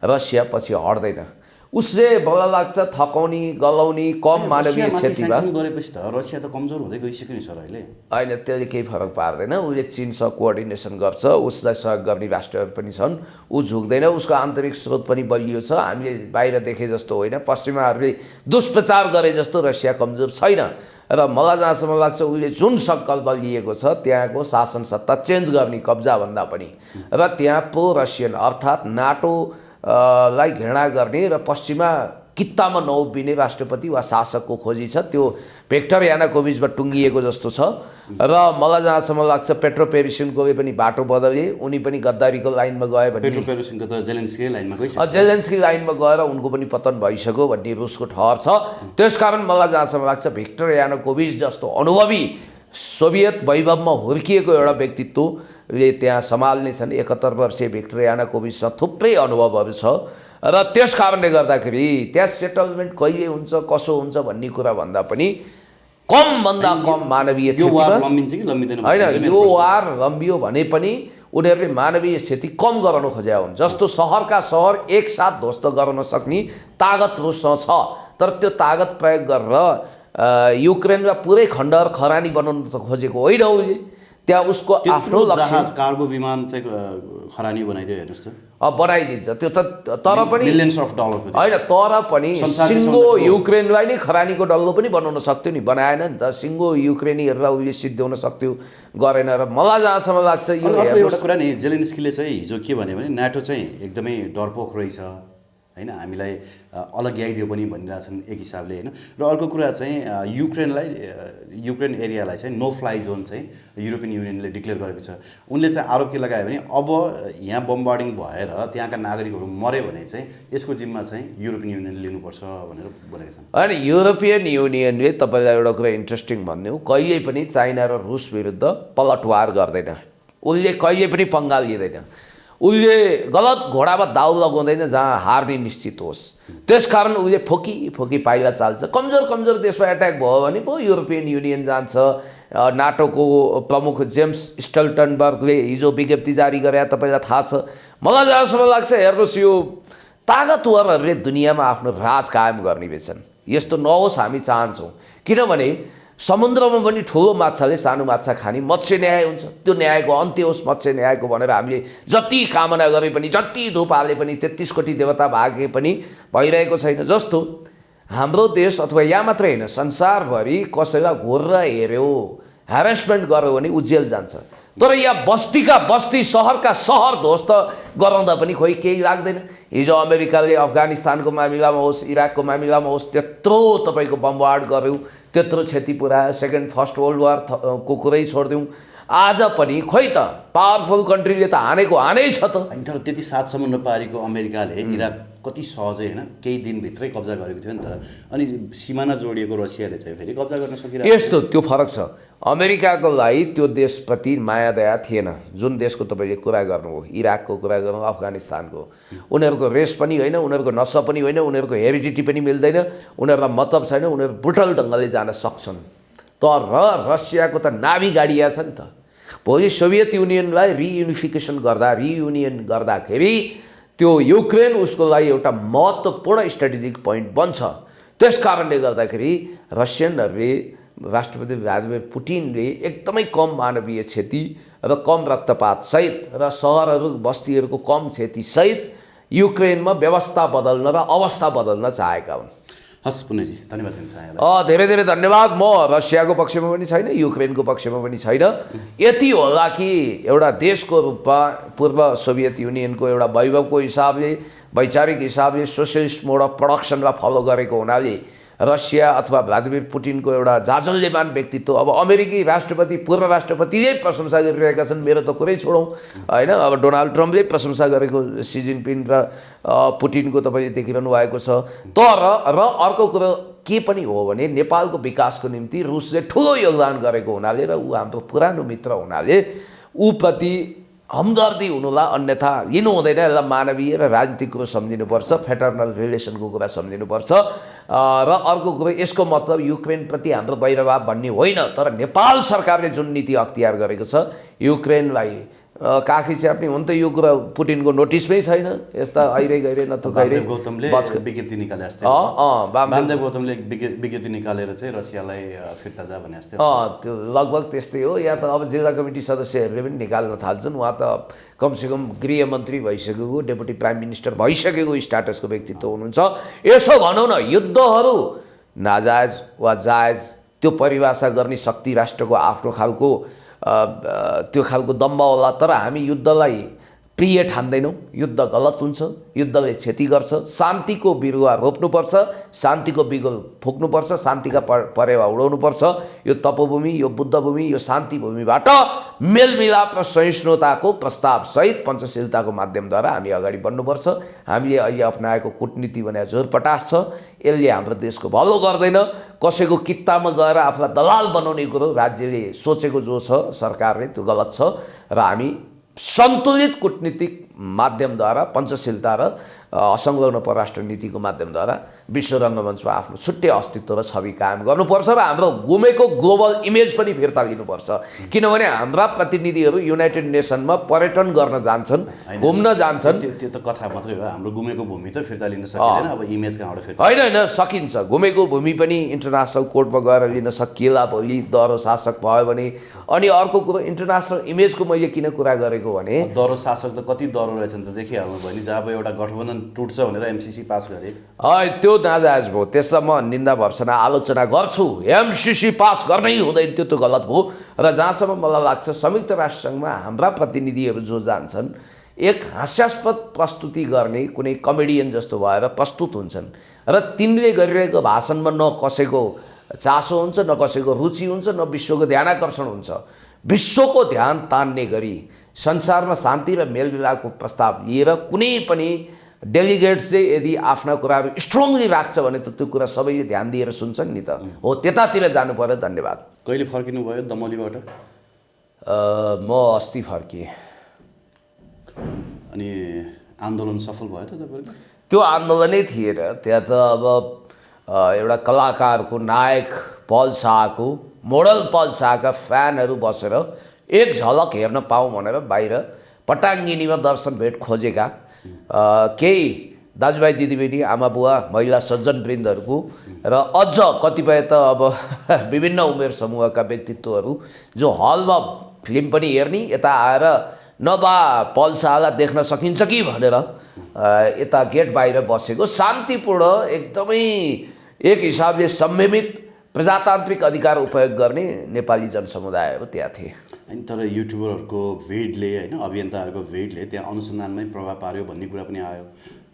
रसिया पछि हट्दैन। उसले मलाई लाग्छ थकाउने गलाउने कम मानवीय क्षतिमा गरेपछि त रसिया त कमजोर हुँदै गइसक्यो नि सर अहिले। होइन, त्यसले केही फरक पार्दैन। उसले चीनसँग कोअर्डिनेसन गर्छ, उसलाई सहयोग गर्ने राष्ट्रहरू पनि छन्, ऊ झुक्दैन, उसको आन्तरिक स्रोत पनि बलियो छ। हामीले बाहिर देखे जस्तो होइन, पश्चिमाहरूले दुष्प्रचार गरे जस्तो रसिया कमजोर छैन। र मलाई जहाँसम्म लाग्छ उसले जुन सङ्कल्प लिएको छ त्यहाँको शासन सत्ता चेन्ज गर्ने कब्जाभन्दा पनि, र त्यहाँ प्रो रसियन अर्थात् नाटो लाई घृणा गर्ने र पश्चिमा कित्तामा नउभिने राष्ट्रपति वा शासकको खोजी छ। त्यो भिक्टर यानुकोभिचमा टुङ्गिएको जस्तो छ। र मलाई जहाँसम्म लाग्छ पेट्रो पेरोसिन्कोले पनि बाटो बदले, उनी पनि गद्दारीको लाइनमा गए भने पेट्रो पेरोसिन्को त जेलेन्स्की लाइनमा गइसक्यो, जेलेन्स्की लाइनमा गएर उनको पनि पतन भइसक्यो भन्ने रुसको ठहर छ। त्यसकारण मलाई जहाँसम्म लाग्छ भिक्टर यानुकोभिच जस्तो अनुभवी सोभियत वैभवमा हुर्किएको एउटा व्यक्तित्वले त्यहाँ सम्हाल्ने छन्। 71 वर्षीय भिक्टर यानुकोभिचसँग थुप्रै अनुभवहरू छ र त्यस कारणले गर्दाखेरि त्यहाँ सेटलमेन्ट कहिले हुन्छ कसो हुन्छ भन्ने कुरा भन्दा पनि कमभन्दा कम मानवीय क्षतिमा होइन, यो वार लम्बियो भने पनि उनीहरूले मानवीय क्षति कम गराउन खोजेका हुन्। जस्तो सहरका सहर एकसाथ ध्वस्त गर्न सक्ने तागत रुससँग छ, तर त्यो तागत प्रयोग गरेर युक्रेनमा पुरै खण्डहर खरानी बनाउन त खोजेको होइन उसले। त्यहाँ उसको आफ्नो लक्ष्य कार्गो विमान चाहिँ खरानी बनाइदियो हेर्नुहोस् त, अब बनाइदिन्छ त्यो त, तर पनि मिलियन्स अफ डलरको होइन, तर पनि सिङ्गो युक्रेनलाई नै खरानीको डल्लो पनि बनाउन सक्थ्यो नि, बनाएन नि त। सिङ्गो युक्रेनीहरूलाई उसले सिद्ध्याउन सक्थ्यो, गरेन। र मलाई जहाँसम्म लाग्छ यो एउटा कुरा नि, जेलेन्स्कीले चाहिँ हिजो के भन्यो भने नाटो चाहिँ एकदमै डरपोक रहेछ होइन, हामीलाई अलग्याइदियो पनि भनिरहेछन् एक हिसाबले होइन। र अर्को कुरा चाहिँ युक्रेन एरियालाई चाहिँ नो फ्लाइ जोन चाहिँ युरोपियन युनियनले डिक्लेयर गरेको छ। उनले चाहिँ आरोप के लगायो भने अब यहाँ बम्बार्डिङ भएर त्यहाँका नागरिकहरू मऱ्यो भने चाहिँ यसको जिम्मा चाहिँ युरोपियन युनियनले लिनुपर्छ भनेर बोलेका छन्। होइन, युरोपियन युनियनले तपाईँलाई एउटा कुरा इन्ट्रेस्टिङ भन्ने हो, कहिले पनि चाइना र रुस विरुद्ध पलटवार गर्दैन। उसले कहिले पनि पङ्गा लिँदैन। उसले गलत घोडामा दाउ लगाउँदैन जहाँ हार्ने निश्चित होस्। त्यसकारण उसले फोकी पाइला चाल्छ। कमजोर देशमा एट्याक भयो भने पो युरोपियन युनियन जान्छ। नाटोको प्रमुख जेम्स स्टोल्टनबर्गले हिजो विज्ञप्ति जारी गरे, तपाईँलाई थाहा छ। मलाई जहाँसम्म लाग्छ हेर्नुहोस्, यो तागतवरहरूले दुनियाँमा आफ्नो राज कायम गर्ने रहेछन्। यस्तो नहोस् हामी चाहन्छौँ, किनभने समुद्रमा पनि ठुलो माछाले सानो माछा खाने मत्स्य न्याय हुन्छ, त्यो न्यायको अन्त्य होस् मत्स्य न्यायको भनेर हामीले जति कामना गरे पनि, जति धुप हाले पनि, 33 कोटी देवता भागे पनि भइरहेको छैन। जस्तो हाम्रो देश अथवा यहाँ मात्रै होइन, संसारभरि कसैलाई घोरेर हेऱ्यो, ह्यारेसमेन्ट गर्यो भने उजेल जान्छ। तर यहाँ बस्तीका बस्ती, सहरका सहर ध्वस्त गराउँदा पनि खोइ केही लाग्दैन। हिजो अमेरिकाले अफगानिस्तानको मामिलामा होस्, इराकको मामिलामा होस्, त्यत्रो तपाईँको बमबार्ड गर्यो, त्यत्रो क्षति पुऱ्यायो। फर्स्ट वर्ल्ड वारको कुरै छोडिदिउँ, आज पनि खोइ त पावरफुल कन्ट्रीले त हानै छ त। तर त्यति 7 समुद्र पारीको अमेरिकाले इराक कति सहजै होइन केही दिनभित्रै कब्जा गरेको थियो नि त। अनि सिमाना जोडिएको रसियाले चाहिँ फेरि कब्जा गर्न सकिरहेको। यस्तो त्यो फरक छ। अमेरिकाको लागि त्यो देशप्रति माया दया थिएन। जुन देशको तपाईँले कुरा गर्नुभयो, इराकको कुरा गर्नु, अफगानिस्तानको, उनीहरूको रेस पनि होइन, उनीहरूको नसा पनि होइन, उनीहरूको हेरिडिटी पनि मिल्दैन, उनीहरूलाई मतलब छैन, उनीहरू ब्रुटल ढङ्गले जान सक्छन्। तर रसियाको त नाभी गाडिया छ नि त। भोलि सोभियत युनियनलाई रियुनिफिकेसन गर्दाखेरि त्यो युक्रेन उसको लागि एउटा महत्त्वपूर्ण स्ट्राटेजिक पोइन्ट बन्छ। त्यस कारणले गर्दाखेरि रसियनहरूले, राष्ट्रपति भ्लादिमिर पुटिनले एकदमै कम मानवीय क्षति र कम रक्तपात सहित र सहरहरू बस्तीहरूको कम क्षति सहित युक्रेनमा व्यवस्था बदल्न र अवस्था बदल्न चाहेका हुन्। हस् पुण्यजी, धन्यवाद दिन चाहे। धेरै धन्यवाद। म रसियाको पक्षमा पनि छैन, युक्रेनको पक्षमा पनि छैन। यति होला कि एउटा देशको रूपमा पूर्व सोभियत युनियनको एउटा वैभवको हिसाबले, वैचारिक हिसाबले सोसियलिस्ट मोड अफ प्रोडक्सनलाई फलो गरेको हुनाले रसिया अथवा भ्लादिमिर पुटिनको एउटा जाजल्यमान व्यक्तित्व, अब अमेरिकी राष्ट्रपति पूर्व राष्ट्रपतिले प्रशंसा गरिरहेका छन्, मेरो त कुरै छोडौँ होइन। अब डोनाल्ड ट्रम्पले प्रशंसा गरेको सी जिनपिङ र पुटिनको तपाईँले देखिरहनु भएको छ। तर अर्को कुरो के पनि हो भने नेपालको विकासको निम्ति रुसले ठुलो योगदान गरेको हुनाले र ऊ हाम्रो पुरानो मित्र हुनाले ऊप्रति हमदर्दी हुनुलाई अन्यथा लिनु हुँदैन। यसलाई मानवीय र राजनीतिक कुरो सम्झिनुपर्छ, फेटर्नल रिलेसनको कुरा सम्झिनुपर्छ। र अर्को कुरो यसको मतलब युक्रेनप्रति हाम्रो वैरभाव भन्ने होइन, तर नेपाल सरकारले जुन नीति अख्तियार गरेको छ युक्रेनलाई काखी चाहिँ हुन त यो कुरा पुटिनको नोटिसमै छैन। यस्ता अहिले गइरे नथुकाइरे गौतमले विज्ञप्ति निकाले जस्तै वामदेव गौतमले विज्ञप्ति निकालेर चाहिँ रसियालाई फिर्ता जा भने जस्तै त्यो लगभग त्यस्तै हो। या त अब जिल्ला कमिटी सदस्यहरूले पनि निकाल्न थाल्छन्। उहाँ त कमसेकम गृहमन्त्री भइसकेको, डेपुटी प्राइम मिनिस्टर भइसकेको स्ट्याटसको व्यक्तित्व हुनुहुन्छ। यसो भनौँ न, युद्धहरू नाजायज वा जायज त्यो परिभाषा गर्ने शक्ति राष्ट्रको आफ्नो खालको त्यो खालको दम्ब होला। तर हामी युद्धलाई प्रिय ठान्दैनौँ। युद्ध गलत हुन्छ, युद्धले क्षति गर्छ। शान्तिको बिरुवा रोप्नुपर्छ, शान्तिको बिगुल फुक्नुपर्छ, शान्तिका परेवा उडाउनुपर्छ। यो तपोभूमि, यो बुद्धभूमि, यो शान्ति भूमिबाट मेलमिलाप र सहिष्णुताको प्रस्तावसहित पञ्चशीलताको माध्यमद्वारा हामी अगाडि बढ्नुपर्छ। हामीले अहिले अपनाएको कूटनीति भने जोरपटास छ, यसले हाम्रो देशको भलो गर्दैन। कसैको कित्तामा गएर आफूलाई दलाल बनाउने कुरो राज्यले सोचेको जो छ सरकारले त्यो गलत छ। र हामी सन्तुलित कूटनीतिक माध्यमद्वारा पञ्चशीलता र असंलग्न परराष्ट्र नीतिको माध्यमद्वारा विश्व रङ्गमञ्चमा आफ्नो छुट्टै अस्तित्व र छवि कायम गर्नुपर्छ र हाम्रो गुमेको ग्लोबल इमेज पनि फिर्ता लिनुपर्छ। किनभने हाम्रा प्रतिनिधिहरू युनाइटेड नेसनमा पर्यटन गर्न जान्छन्, घुम्न जान्छन्। त्यो त कथा मात्रै हो, हाम्रो गुमेको भूमि त फिर्ता लिन सकिँदैन। अब इमेज कहाँबाट फिर्ता होइन सकिन्छ। घुमेको भूमि पनि इन्टरनेसनल कोर्टमा गएर लिन सकिएला भोलि दह्रो शासक भयो भने। अनि अर्को कुरो इन्टरनेसनल इमेजको मैले किन कुरा गरेको भने दह्रो शासक त कति दह्रो रहेछन् त देखिहाल्नु भयो नि। जब एउटा गठबन्धन टुट्छ भनेर एमसीसी पास गरे, त्यो नाजायज भयो, त्यसलाई म निन्दा भर्सना आलोचना गर्छु। एमसीसी पास गर्नै हुँदैन, त्यो त गलत भयो। र जहाँसम्म मलाई लाग्छ संयुक्त राष्ट्रसङ्घमा हाम्रा प्रतिनिधिहरू जो जान्छन् एक हास्यास्पद प्रस्तुति गर्ने कुनै कमेडियन जस्तो भएर प्रस्तुत हुन्छन् र तिनले गरिरहेको भाषणमा न कसैको चासो हुन्छ, न कसैको रुचि हुन्छ, न विश्वको ध्यानाकर्षण हुन्छ। विश्वको ध्यान तान्ने गरी संसारमा शान्ति र मेलमिलापको प्रस्ताव लिएर कुनै पनि डेलिगेट्स चाहिँ यदि आफ्ना कुराहरू स्ट्रङली राख्छ भने त त्यो कुरा सबैले ध्यान दिएर सुन्छन् नि त। हो, त्यतातिर जानु पर्यो। धन्यवाद। कहिले फर्किनु भयो दमौलीबाट? म अस्ति फर्किएँ। अनि आन्दोलन सफल भयो त तपाईँको? त्यो आन्दोलनै थिएन, त्यहाँ त अब एउटा कलाकारको नायक पल शाहको, मोडल पल शाहका फ्यानहरू बसेर एक झलक हेर्न पाऊँ भनेर बाहिर पटाङ्गिनीमा दर्शन भेट खोजेका केही दाजुभाइ दिदीबहिनी, आमा बुवा, महिला सज्जनवृन्दहरूको र अझ कतिपय त अब विभिन्न उमेर समूहका व्यक्तित्वहरू जो हलमा फिल्म पनि हेर्ने, यता आएर नभा पल शाहलाई देख्न सकिन्छ कि भनेर यता गेट बाहिर बसेको शान्तिपूर्ण एकदमै एक हिसाबले संयमित प्रजातान्त्रिक अधिकार उपयोग गर्ने नेपाली जनसमुदायहरू त्यहाँ थिए। अनि तर युट्युबरहरूको भिडले होइन, अभियन्ताहरूको भिडले त्यहाँ अनुसन्धानमै प्रभाव पार्यो भन्ने कुरा पनि आयो।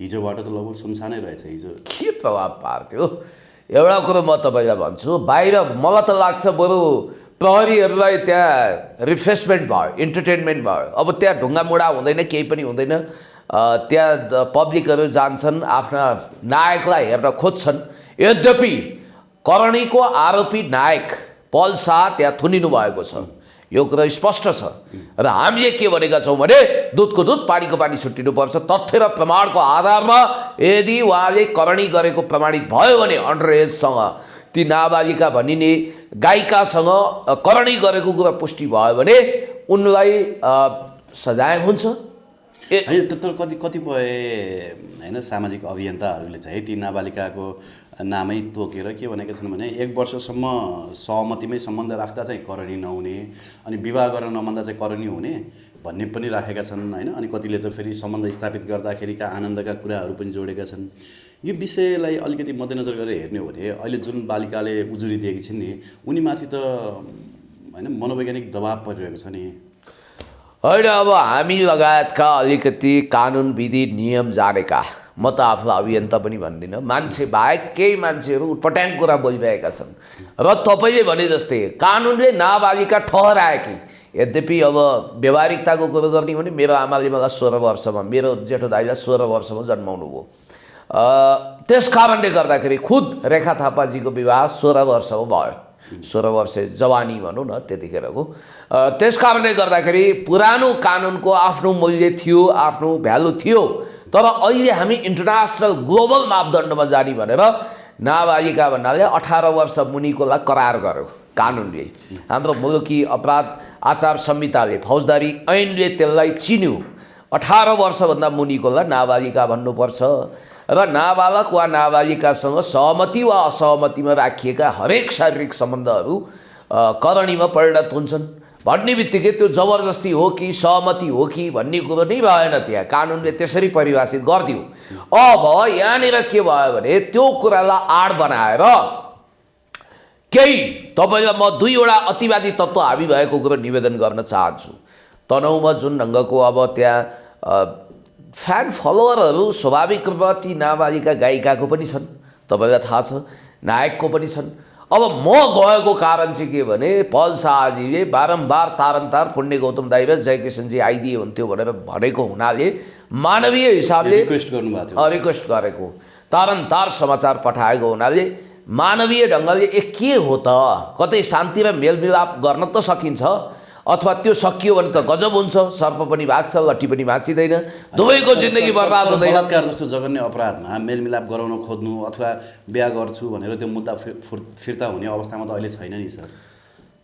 हिजोबाट त लगभग सुनसानै रहेछ। हिजो के प्रभाव पार्थ्यो? एउटा कुरो म तपाईँलाई भन्छु, बाहिर मलाई त लाग्छ बरु प्रहरीहरूलाई त्यहाँ रिफ्रेसमेन्ट भयो, इन्टरटेनमेन्ट भयो। अब त्यहाँ ढुङ्गामुढा हुँदैन, केही पनि हुँदैन। त्यहाँ पब्लिकहरू जान्छन्, आफ्ना नायकलाई हेर्न खोज्छन्। यद्यपि करणीको आरोपी नायक पल शाह त्यहाँ थुनिनु भएको छ, यो कुरा स्पष्ट छ। र हामीले के भनेका छौँ भने दुधको दुध पानीको पानी छुट्टिनुपर्छ। तथ्य र प्रमाणको आधारमा यदि उहाँले करणी गरेको प्रमाणित भयो भने अन्डर एजसँग ती नाबालिका भनिने गायिकासँग करणी गरेको कुरा पुष्टि भयो भने उनलाई सजाय हुन्छ। होइन, तर कतिपय होइन सामाजिक अभियन्ताहरूले चाहिँ ती नाबालिकाको नामै तोकेर के भनेका छन् भने 1 वर्षसम्म सहमतिमै सम्बन्ध राख्दा चाहिँ करणी नहुने, अनि विवाह गर्न नमान्दा चाहिँ करणी हुने भन्ने पनि राखेका छन् होइन। अनि कतिले त फेरि सम्बन्ध स्थापित गर्दाखेरिका आनन्दका कुराहरू पनि जोडेका छन्। यो विषयलाई अलिकति मध्यनजर गरेर हेर्ने हो भने अहिले जुन बालिकाले उजुरी दिएकी छिन् नि, उनीमाथि त होइन मनोवैज्ञानिक दबाब परिरहेको छ नि। होइन, अब हामी लगायतका अलिकति कानुन विधि नियम जानेका म त आफूलाई अभियन्ता पनि भन्दिनँ, मान्छे बाहेक केही मान्छेहरू उटपट्याङ कुरा बोलिरहेका छन् र तपाईँले भने जस्तै कानुनले नाबालिका ठहराए कि यद्यपि अब व्यवहारिकताको कुरो गर्ने भने मेरो आमाले मलाई 16 वर्षमा मेरो जेठो दाइलाई 16 वर्षमा जन्माउनु भयो। त्यस कारणले गर्दाखेरि खुद रेखा थापाजीको विवाह 16 वर्षमा भयो, 16 वर्ष जवानी भनौँ न त्यतिखेरको। त्यस कारणले गर्दाखेरि पुरानो कानुनको आफ्नो मूल्य थियो, आफ्नो भ्यालु थियो। तर अहिले हामी इन्टरनेसनल ग्लोबल मापदण्डमा जाने भनेर नाबालिका भन्नाले 18 वर्ष मुनिकोलाई करार गर्यो कानुनले। हाम्रो मुलुकी अपराध आचार संहिताले, फौजदारी ऐनले त्यसलाई चिन्यो। 18 वर्षभन्दा मुनिकोलाई नाबालिका भन्नुपर्छ र नाबालक वा नाबालिकासँग सहमति वा असहमतिमा राखिएका हरेक शारीरिक सम्बन्धहरू करणीमा परिणत हुन्छन् भन्ने बित्तिकै त्यो जबरजस्ती हो कि सहमति हो कि भन्ने कुरो नै भएन, त्यहाँ कानुनले त्यसरी परिभाषित गरिदियो। अब यहाँनिर के भयो भने त्यो कुरालाई आड बनाएर केही तपाईँलाई म 2 वटा अतिवादी तत्त्व हाबी भएको कुरो निवेदन गर्न चाहन्छु। तनहुँमा जुन ढङ्गको अब त्यहाँ फ्यान फलोवरहरू स्वाभाविक रूपमा ती नाबालिका गायिकाको पनि छन्, तपाईँलाई थाहा छ, नायकको पनि छन्। अब म गएको कारण चाहिँ के भने पल शाहजीले बारम्बार तारन्तार पुण्य गौतम दाइ र जयकिसनजी आइदिए हुन्थ्यो भनेर भनेको हुनाले मानवीय हिसाबले रिक्वेस्ट गरेको, तारन्तार समाचार पठाएको हुनाले मानवीय ढङ्गले के हो त, कतै शान्ति र मेलमिलाप गर्न त सकिन्छ, अथवा त्यो सकियो भने त गजब हुन्छ, सर्प पनि भाग्छ लट्ठी पनि भाँचिँदैन, दुवैको जिन्दगी बर्बाद हुँदैन। बलात्कार जस्तो जघन्य अपराधमा मेलमिलाप गराउन खोज्नु अथवा बिहा गर्छु भनेर त्यो मुद्दा फिर्ता हुने अवस्थामा त अहिले छैन नि सर।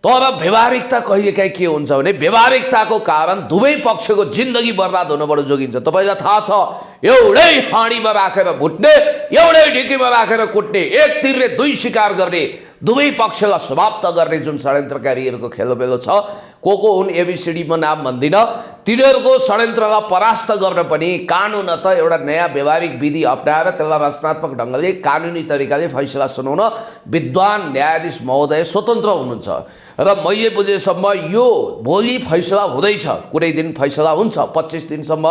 तर व्यवहारिकता कहिलेकाहीँ के हुन्छ भने व्यवहारिकताको कारण दुवै पक्षको जिन्दगी बर्बाद हुनबाट जोगिन्छ। तपाईँलाई थाहा छ, एउटै हाँडीमा राखेर भुट्ने, एउटै ढिकीमा राखेर कुट्ने, एक तीरले 2 शिकार गर्ने, दुवै पक्षलाई समाप्त गर्ने जुन षड्यन्त्रकारीहरूको खेलोबेलो छ, को हुन् एबिसिडी म नाम भन्दिनँ, तिनीहरूको षड्यन्त्रलाई परास्त गर्न पनि कानुन त एउटा नयाँ व्यवहारिक विधि अप्नाएर त्यसलाई रचनात्मक ढङ्गले कानुनी तरिकाले फैसला सुनाउन विद्वान न्यायाधीश महोदय स्वतन्त्र हुनुहुन्छ। र मैले बुझेसम्म यो भोलि फैसला हुँदैछ, कुनै दिन फैसला हुन्छ, 25 दिनसम्म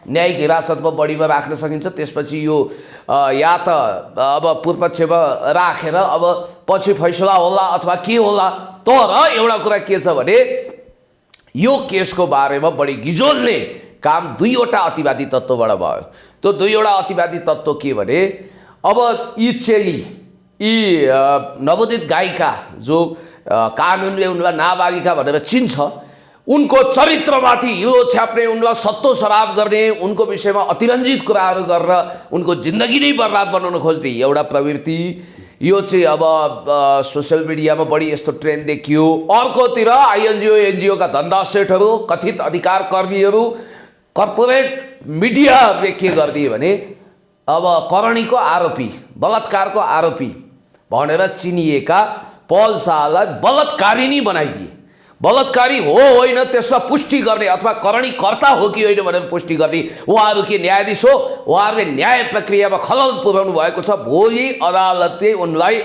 न्यायिक हिरासतमा बढीमा राख्न सकिन्छ। त्यसपछि यो या त अब पूर्वपक्षमा राखेर अब पछि फैसला होला अथवा के होला। तर एउटा कुरा के छ भने यो केसको बारेमा बढी गिजोल्ने काम 2 वटा अतिवादी तत्त्वबाट भयो। त्यो 2 वटा अतिवादी तत्त्व के भने अब यी चेली, यी नवोदित गायिका जो कानुनले उनलाई नाबालिका भनेर चिन्छ, उनको चरित्रमाथि हिरो छ्याप्ने, उनलाई सत्तो शराब गर्ने, उनको विषयमा अतिरञ्जित कुराहरू गरेर उनको जिन्दगी नै बर्बाद बनाउन खोज्ने एउटा प्रवृत्ति, यो चाहिँ अब सोसियल मिडियामा बढी यस्तो ट्रेन्ड देखियो। अर्कोतिर आइएनजिओ एनजिओका धन्दा सेठहरू, कथित अधिकार कर्मीहरू, कर्पोरेट मिडियाहरूले के गरिदिए भने अब करणीको आरोपी, बलात्कारको आरोपी भनेर चिनिएका पल शाहलाई बलात्कारी नै बनाइदिए। बलात्कारी हो होइन त्यसमा पुष्टि गर्ने अथवा करणीकर्ता हो कि होइन भनेर पुष्टि गर्ने उहाँहरू के न्यायाधीश हो? उहाँहरूले न्याय प्रक्रियामा खलल पुर्याउनु भएको छ। भोलि अदालतले उनलाई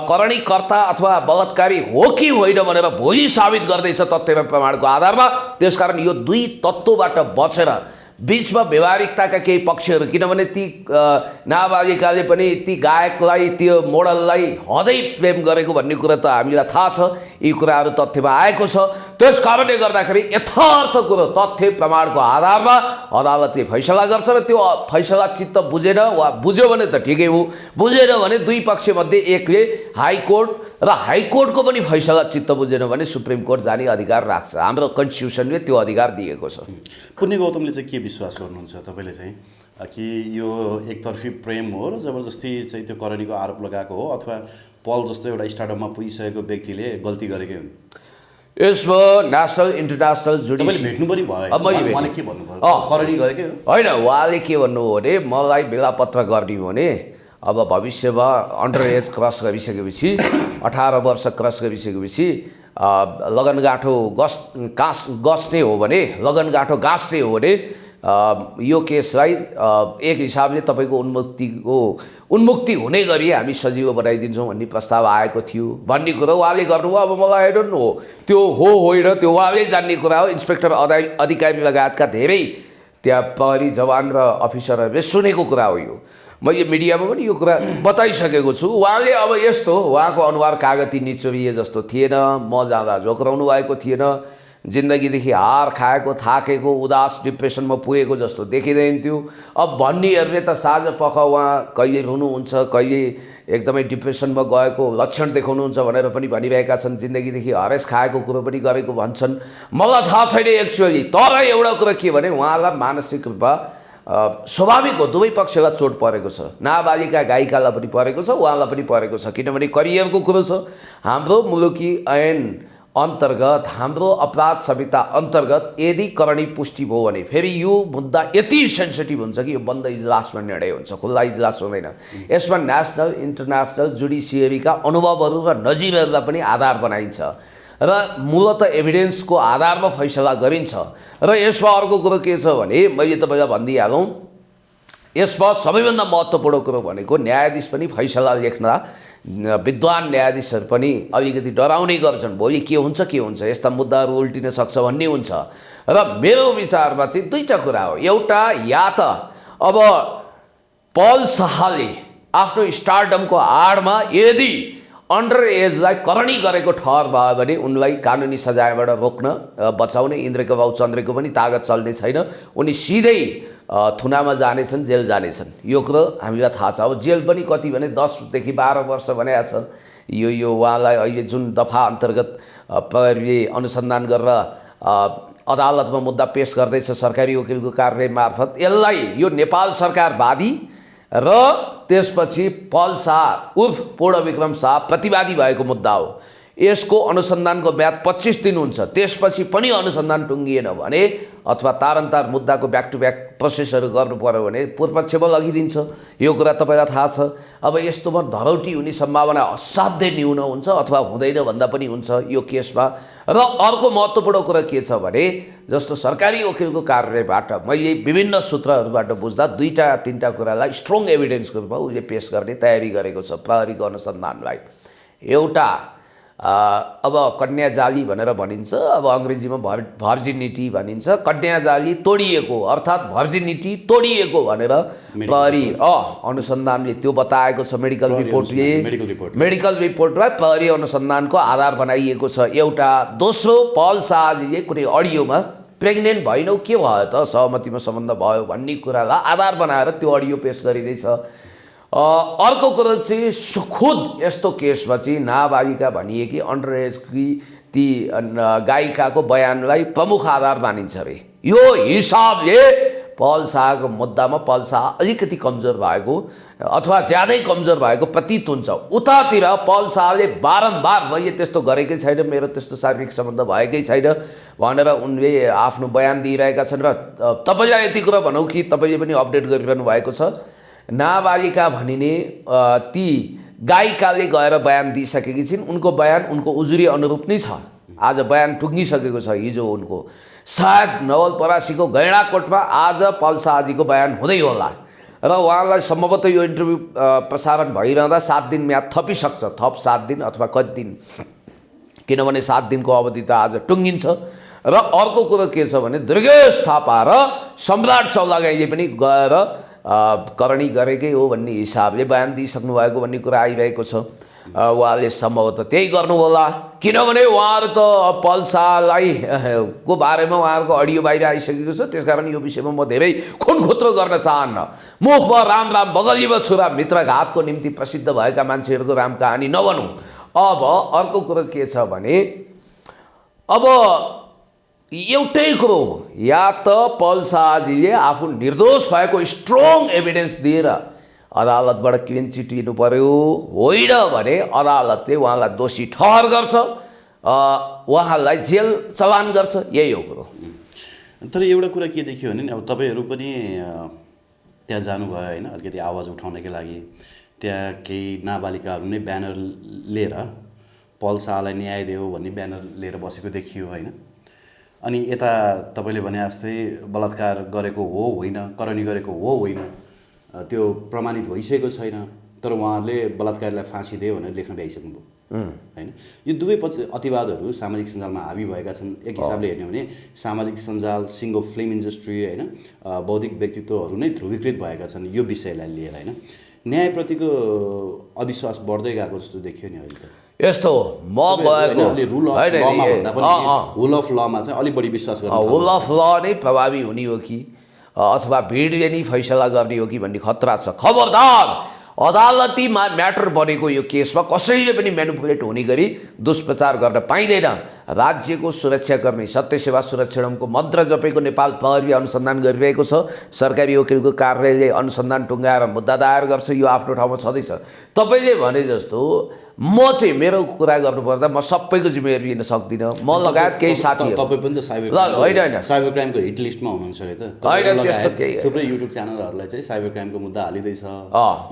करणीकर्ता अथवा बलात्कारी हो कि होइन भनेर भोलि साबित गर्दैछ तथ्य र प्रमाणको आधारमा। त्यसकारण यो 2 तत्त्वबाट बचेर बीचमा व्यवहारिकताका केही पक्षहरू, किनभने ती नाबालिकाले पनि ती गायकलाई, त्यो मोडललाई हदै प्रेम गरेको भन्ने कुरा त हामीलाई थाहा छ, यी कुराहरू तथ्यमा आएको छ। त्यस कारणले गर्दाखेरि यथार्थ कुरो तथ्य प्रमाणको आधारमा अदालतले फैसला गर्छ र त्यो फैसला चित्त बुझेन वा बुझ्यो भने त ठिकै हो, बुझेन भने 2 पक्षमध्ये एकले हाइकोर्ट र हाइकोर्टको पनि फैसला चित्त बुझेन भने सुप्रिम कोर्ट जाने अधिकार राख्छ। हाम्रो कन्स्टिट्युसनले त्यो अधिकार दिएको छ। पुण्य गौतमले चाहिँ के विश्वास गर्नुहुन्छ तपाईँले चाहिँ कि यो एकतर्फी प्रेम हो र जबरजस्ती चाहिँ त्यो करणीको आरोप लगाएको हो, अथवा पल जस्तो एउटा स्टार्टअपमा पुगिसकेको व्यक्तिले गल्ती गरेकै हुन्? यसमा नेसनल इन्टरनेसनल जुडिसियल भेट्नु पनि भयो, उहाँले के भन्नुभयो? करणी गरेकै हो होइन, उहाँले के भन्नुभयो भने मलाई बेलापत्र गर्ने हो भने अब भविष्यमा अन्डर एज क्रस गरिसकेपछि 18 वर्ष क्रस गरिसकेपछि लगनगाँठो गाँस्ने हो भने, लगनगाँठो गाँस्ने हो भने यो केसलाई एक हिसाबले तपाईँको उन्मुक्ति हुने गरी हामी सजीव बनाइदिन्छौँ भन्ने प्रस्ताव आएको थियो भन्ने कुरो उहाँले गर्नुभयो। अब मलाई आइडोन्ट नो त्यो हो होइन, त्यो उहाँले जान्ने कुरा हो। इन्सपेक्टर अधिकारी लगायतका धेरै त्यहाँ प्रहरी जवान र अफिसरहरूले सुनेको कुरा हो यो। मैले मिडियामा पनि यो कुरा बताइसकेको छु। उहाँले अब यस्तो उहाँको अनुहार कागती निचोरिए जस्तो थिएन, म जाँदा झोक्राउनु भएको थिएन, जिन्दगीदेखि हार खाएको थाकेको उदास डिप्रेसनमा पुगेको जस्तो देखिँदैन थियो। अब भन्नेहरूले त साँझ पख उहाँ कहिले रुनुहुन्छ, कहिले एकदमै डिप्रेसनमा गएको लक्षण देखाउनुहुन्छ भनेर पनि भनिरहेका छन्, जिन्दगीदेखि हरेस खाएको कुरो पनि गरेको भन्छन्। मलाई थाहा छैन एक्चुअली, तर एउटा कुरा के भने उहाँलाई मानसिक रूपमा स्वाभाविक हो, दुवै पक्षलाई चोट परेको छ। नाबालिका गायिकालाई पनि परेको छ, उहाँलाई पनि परेको छ, किनभने करियरको कुरो छ। हाम्रो मुलुकी ऐन अन्तर्गत, हाम्रो अपराध संहिता अन्तर्गत यदि करणी पुष्टि भयो भने फेरि यो मुद्दा यति सेन्सिटिभ हुन्छ कि यो बन्द इजलासमा निर्णय हुन्छ, खुल्ला इजलास हुँदैन। यसमा नेसनल इन्टरनेसनल जुडिसियरीका अनुभवहरू र नजिरहरूलाई पनि आधार बनाइन्छ र मूलत एभिडेन्सको आधारमा फैसला गरिन्छ। र यसमा अर्को कुरो के छ भने मैले तपाईँलाई भनिदिइहालौँ, यसमा सबैभन्दा महत्त्वपूर्ण कुरो भनेको न्यायाधीश पनि फैसला लेख्दा विद्वान न्यायाधीशहरू पनि अलिकति डराउने गर्छन्, भोलि के हुन्छ यस्ता मुद्दाहरू उल्टिन सक्छ भन्ने हुन्छ। र मेरो विचारमा चाहिँ दुईवटा कुरा हो। एउटा, या त अब पल शाहले आफ्नो स्टारडमको आडमा यदि अन्डर एजलाई करणी गरेको ठहर भयो भने उनलाई कानुनी सजायबाट रोक्न बचाउने इन्द्रको बाउ चन्द्रको पनि तागत चल्ने छैन। उनी सिधै थुनामा जानेछन्, जेल जानेछन्। यो कुरो हामीलाई थाहा छ। अब जेल पनि कति भने 10 देखि 12 वर्ष भनेको छ। यो उहाँलाई अहिले जुन दफा अन्तर्गत प्रहरीले अनुसन्धान गरेर अदालतमा मुद्दा पेश गर्दैछ सरकारी वकिलको कार्यालय मार्फत, यसलाई यो नेपाल सरकारवादी र त्यसपछि पल शाह उर्फ पूर्ण विक्रम शाह प्रतिवादी भएको मुद्दा हो। यसको अनुसन्धानको म्याद 25 दिन हुन्छ। त्यसपछि पनि अनुसन्धान टुङ्गिएन भने अथवा तारन्तार मुद्दाको ब्याक टु ब्याक प्रोसेसहरू गर्नु पर्यो भने पूर्वपक्षमा लगिदिन्छ। यो कुरा तपाईँलाई थाहा छ। अब यस्तोमा धरौटी हुने सम्भावना असाध्यै न्यून हुन्छ अथवा हुँदैन भन्दा पनि हुन्छ यो केसमा। र अर्को महत्त्वपूर्ण कुरा के छ भने जस्तो सरकारी वकिलको कार्यालयबाट मैले विभिन्न सूत्रहरूबाट बुझ्दा 2-3टा कुरालाई स्ट्रङ एभिडेन्सको रूपमा उसले पेश गर्ने तयारी गरेको छ प्रहरीको अनुसन्धानलाई। एउटा, अब कन्याजाली भनेर भनिन्छ, अब अङ्ग्रेजीमा भर्जिनिटी भनिन्छ। कन्याजाली तोडिएको अर्थात् भर्जिनिटी तोडिएको भनेर प्रहरी अनुसन्धानले त्यो बताएको छ। मेडिकल रिपोर्टमा प्रहरी अनुसन्धानको आधार बनाइएको छ एउटा। दोस्रो, पल शाहजीले कुनै अडियोमा प्रेग्नेन्ट भएनौ के भयो त, सहमतिमा सम्बन्ध भयो भन्ने कुरालाई आधार बनाएर त्यो अडियो पेश गरिँदैछ। अर्को कुरो चाहिँ खुद यस्तो केसमा चाहिँ नाबालिका भनिए कि अन्डर एजकी ती गायिकाको बयानलाई प्रमुख आधार मानिन्छ अरे। यो हिसाबले पल शाहको मुद्दामा पल शाह अलिकति कमजोर भएको अथवा ज्यादै कमजोर भएको प्रतीत हुन्छ। उतातिर पल शाहले बारम्बार मैले त्यस्तो गरेकै छैन, मेरो त्यस्तो शारीरिक सम्बन्ध भएकै छैन भनेर उनले आफ्नो बयान दिइरहेका छन्। र तपाईँलाई यति कुरा भनौँ कि तपाईँले पनि अपडेट गरिरहनु भएको छ, नाबालिका भनिने ती गायिकाले गएर बयान दिइसकेकी छिन्। उनको बयान उनको उजुरी अनुरूप नै छ। आज बयान टुङ्गिसकेको छ। हिजो उनको सायद नवलपरासीको गैँडाकोटमा आज पल शाहजीको बयान हुँदै होला र उहाँलाई सम्भवतः यो इन्टरभ्यू प्रसारण भइरहँदा 7 दिन म्याद थपिसक्छ, थप 7 दिन अथवा कति दिन, किनभने 7 दिनको अवधि त आज टुङ्गिन्छ। र अर्को कुरो के छ भने दुर्गेश थापा र सम्राट चौलागाईले पनि गएर करणी गरेकै हो भन्ने हिसाबले बयान दिइसक्नु भएको भन्ने कुरा आइरहेको छ। उहाँले सम्भवतः त्यही गर्नु होला, किनभने उहाँहरू त पल शाहलाई को बारेमा उहाँहरूको अडियो बाहिर आइसकेको छ। त्यसकारण यो विषयमा म धेरै खुनखुत्रो गर्न चाहन्न। मुखमा राम राम बगलीमा छुरा मित्रघातको निम्ति प्रसिद्ध भएका मान्छेहरूको राम कहानी नभनौँ। अब अर्को कुरो के छ भने अब एउटै कुरो, या त पल शाहजीले आफू निर्दोष भएको स्ट्रङ एभिडेन्स दिएर अदालतबाट क्लिन चिट लिनु पर्यो, होइन भने अदालतले उहाँलाई दोषी ठहर गर्छ, उहाँलाई जेल चलान गर्छ। यही हो कुरो। तर एउटा कुरा के देखियो भने अब तपाईँहरू पनि त्यहाँ जानुभयो होइन, अलिकति आवाज उठाउनकै लागि। त्यहाँ केही नाबालिकाहरू नै ब्यानर लिएर पल शाहलाई न्याय देऊ भन्ने ब्यानर लिएर बसेको देखियो होइन। अनि यता तपाईँले भने जस्तै बलात्कार गरेको हो होइन, करणी गरेको हो होइन, त्यो प्रमाणित भइसकेको छैन, तर उहाँहरूले बलात्कारीलाई फाँसी दियो भनेर लेख्न भ्याइसक्नुभयो। होइन यो दुवै अतिवादहरू सामाजिक सञ्जालमा हाबी भएका छन्। एक हिसाबले हेर्ने हो भने सामाजिक सञ्जाल, सिङ्गो फिल्म इन्डस्ट्री होइन, बौद्धिक व्यक्तित्वहरू नै ध्रुवीकृत भएका छन् यो विषयलाई लिएर होइन। न्यायप्रतिको अविश्वास बढ्दै गएको जस्तो देखियो नि अहिले त। यस्तो म गएको रुल अफ लमा भन्दा पनि रुल अफ लमा चाहिँ अलिक बढी विश्वास गर्नु, रुल अफ ल नै प्रभावी हुने हो कि अथवा भिडले नै फैसला गर्ने हो कि भन्ने खतरा छ। खबरदार, अदालती म्याटर बनेको यो केसमा कसैले पनि म्यानिपुलेट हुने गरी दुष्प्रचार गर्न पाइँदैन। राज्यको सुरक्षा गर्ने सत्य सेवा सुरक्षाको मन्त्र जपेको नेपाल प्रहरी अनुसन्धान गरिरहेको छ। सरकारी वकिलको कार्यालयले अनुसन्धान टुङ्गाएर मुद्दा दायर गर्छ, यो आफ्नो ठाउँमा छँदैछ। तपाईँले भने जस्तो म चाहिँ मेरो कुरा गर्नुपर्दा म सबैको जिम्मेवारी लिन सक्दिनँ, म लगायत केही साथीहरू। तपाईँ पनि त साइबर क्राइमको हिट लिस्टमा हुनुहुन्छ अरे त। होइन त्यस्तो केही, थुप्रै युट्युब च्यानलहरूलाई चाहिँ साइबर क्राइमको मुद्दा हालिँदैछ,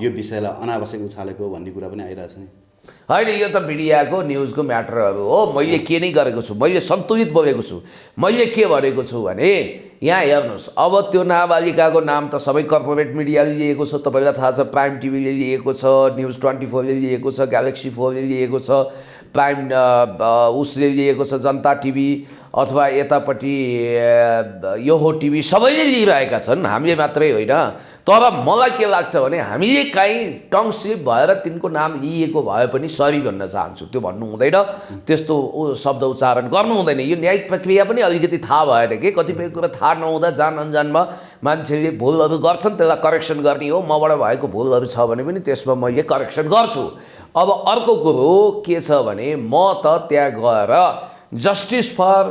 यो विषयलाई अनावश्यक उछालेको भन्ने कुरा पनि आइरहेछ नि। होइन यो त मिडियाको न्युजको म्याटरहरू हो। मैले के नै गरेको छु, मैले सन्तुलित बोलेको छु। मैले के भनेको छु भने यहाँ हेर्नुहोस्, अब त्यो नाबालिकाको नाम त सबै कर्पोरेट मिडियाले लिएको छ, तपाईँलाई थाहा छ। प्राइम टिभीले लिएको छ, न्युज 24ले लिएको छ, ग्यालेक्सी 4ले लिएको छ, प्राइम उसले लिएको छ, जनता टिभी अथवा यतापट्टि यो हो टिभी, सबैले लिइरहेका छन्, हामीले मात्रै होइन। तर मलाई के लाग्छ भने हामीले काहीँ टङ स्लिप भएर तिनको नाम लिएको भए पनि सरी भन्न चाहन्छु, त्यो भन्नु हुँदैन, त्यस्तो शब्द उच्चारण गर्नु हुँदैन। यो न्यायिक प्रक्रिया पनि अलिकति थाहा भएन कि कतिपय कुरा थाहा नहुँदा जान अनजानमा मान्छेले भुलहरू गर्छन्, त्यसलाई करेक्सन गर्ने हो। मबाट भएको भुलहरू छ भने पनि त्यसमा मैले करेक्सन गर्छु। अब अर्को कुरो के छ भने म त त्यहाँ गएर जस्टिस फर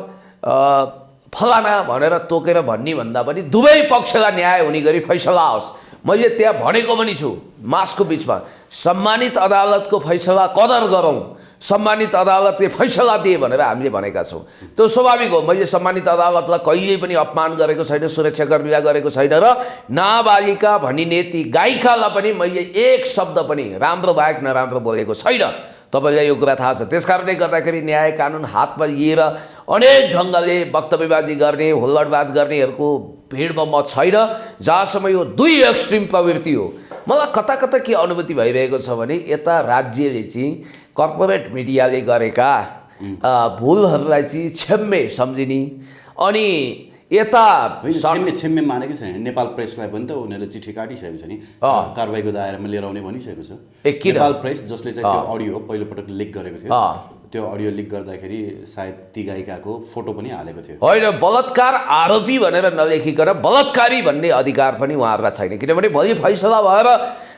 फलाना भनेर तोकेर भन्ने भन्दा पनि दुवै पक्षलाई न्याय हुने गरी फैसला होस्। मैले त्यहाँ भनेको पनि छु मासको बिचमा, सम्मानित अदालतको फैसला कदर गरौँ, सम्मानित अदालतले फैसला दिए भनेर हामीले भनेका छौँ। त्यो स्वाभाविक हो। मैले सम्मानित अदालतलाई कहिल्यै पनि अपमान गरेको छैन, सुरक्षाकर्मीलाई गरेको छैन, र नाबालिका भनिने ती गायिकालाई पनि मैले एक शब्द पनि राम्रो बाहेक नराम्रो बोलेको छैन। तपाईँलाई यो कुरा थाहा छ। त्यस कारणले गर्दाखेरि न्याय कानुन हातमा लिएर अनेक ढङ्गले वक्तव्यबाजी गर्ने, हुल्लडबाज गर्नेहरूको भिडमा म छैन। जहाँसम्म यो दुई एक्सट्रिम प्रवृत्ति हो, मलाई कता कता के अनुभूति भइरहेको छ भने यता राज्यले चाहिँ कर्पोरेट मिडियाले गरेका भुलहरूलाई चाहिँ क्षम्य सम्झिने, अनि यता छिम्मे मानेकै छैन। नेपाल प्रेसलाई पनि त उनीहरूले चिठी काटिसकेको छ नि, कारबाहीको दायरामा लिएर आउने भनिसकेको छ। नेपाल प्रेस जसले चाहिँ त्यो अडियो पहिलोपटक लिक गरेको थियो, त्यो अडियो लिक गर्दाखेरि सायद ती गायिकाको फोटो पनि हालेको थियो। होइन, बलात्कार आरोपी भनेर नलेखिकन बलात्कारी भन्ने अधिकार पनि उहाँहरूलाई छैन, किनभने भोलि फैसला भएर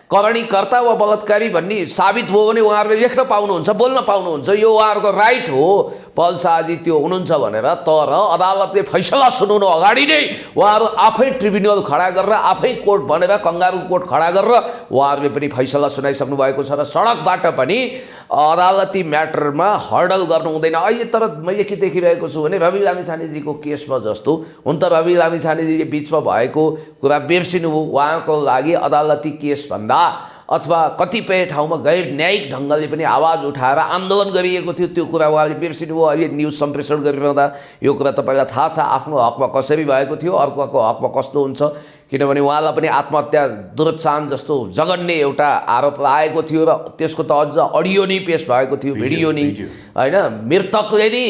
करणीकर्ता वा बलात्कारी भन्ने साबित भयो भने उहाँहरूले लेख्न पाउनुहुन्छ, बोल्न पाउनुहुन्छ, यो उहाँहरूको राइट हो। पल शाहजी त्यो हुनुहुन्छ भनेर, तर अदालतले फैसला सुनाउनु अगाडि नै उहाँहरू आफै ट्रिब्युनल खडा गरेर, आफै कोर्ट भनेर कङ्गारू कोर्ट खडा गरेर उहाँहरूले पनि फैसला सुनाइसक्नु भएको छ। र सडकबाट पनि अदालती म्याटरमा हर्डल गर्नु हुँदैन अहिले। तर मैले के देखिरहेको छु भने रवि लामिछानेजीको केसमा जस्तो हुन त रवि लामिछानेजीले बिचमा भएको कुरा बिर्सिनु हो। उहाँको लागि अदालती केसभन्दा अथवा कतिपय ठाउँमा गैर न्यायिक ढङ्गले पनि आवाज उठाएर आन्दोलन गरिएको थियो, त्यो कुरा उहाँले बिर्सिनु हो। अहिले न्युज सम्प्रेषण गरिरहँदा यो कुरा तपाईँलाई थाहा छ आफ्नो हकमा कसरी भएको थियो, अर्कोको हकमा कस्तो हुन्छ, किनभने उहाँलाई पनि आत्महत्या दुरुत्सान जस्तो जघन्य एउटा आरोप लागेको थियो र त्यसको त अझ अडियो नै पेश भएको थियो, भिडियो नै होइन, मृतकले नि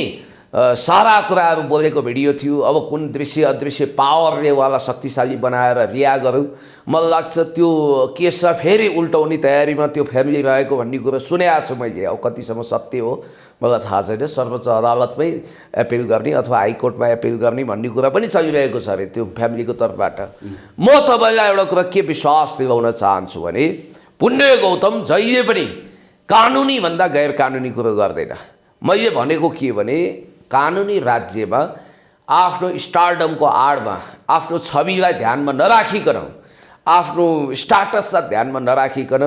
सारा कुराहरू बोलेको भिडियो थियो। अब कुन दृश्य अदृश्य पावरले उहाँलाई शक्तिशाली बनाएर रिहा गऱ्यो। मलाई लाग्छ त्यो केसलाई फेरि उल्टाउने तयारीमा त्यो फ्यामिली रहेको भन्ने कुरो सुनेको छु मैले। अब कतिसम्म सत्य हो मलाई थाहा छैन। सर्वोच्च अदालतमै एपिल गर्ने अथवा हाइकोर्टमा एपिल गर्ने भन्ने कुरा पनि चलिरहेको छ अरे त्यो फ्यामिलीको तर्फबाट। म तपाईँलाई एउटा कुरा के विश्वास दिलाउन चाहन्छु भने पुण्य गौतम जहिले पनि कानुनी भन्दा गैर कानुनी कुरो गर्दैन। मैले भनेको के भने कानुनी राज्यमा आफ्नो स्टारडमको आडमा आफ्नो छविलाई ध्यानमा नराखिकन, आफ्नो स्टाटसलाई ध्यानमा नराखिकन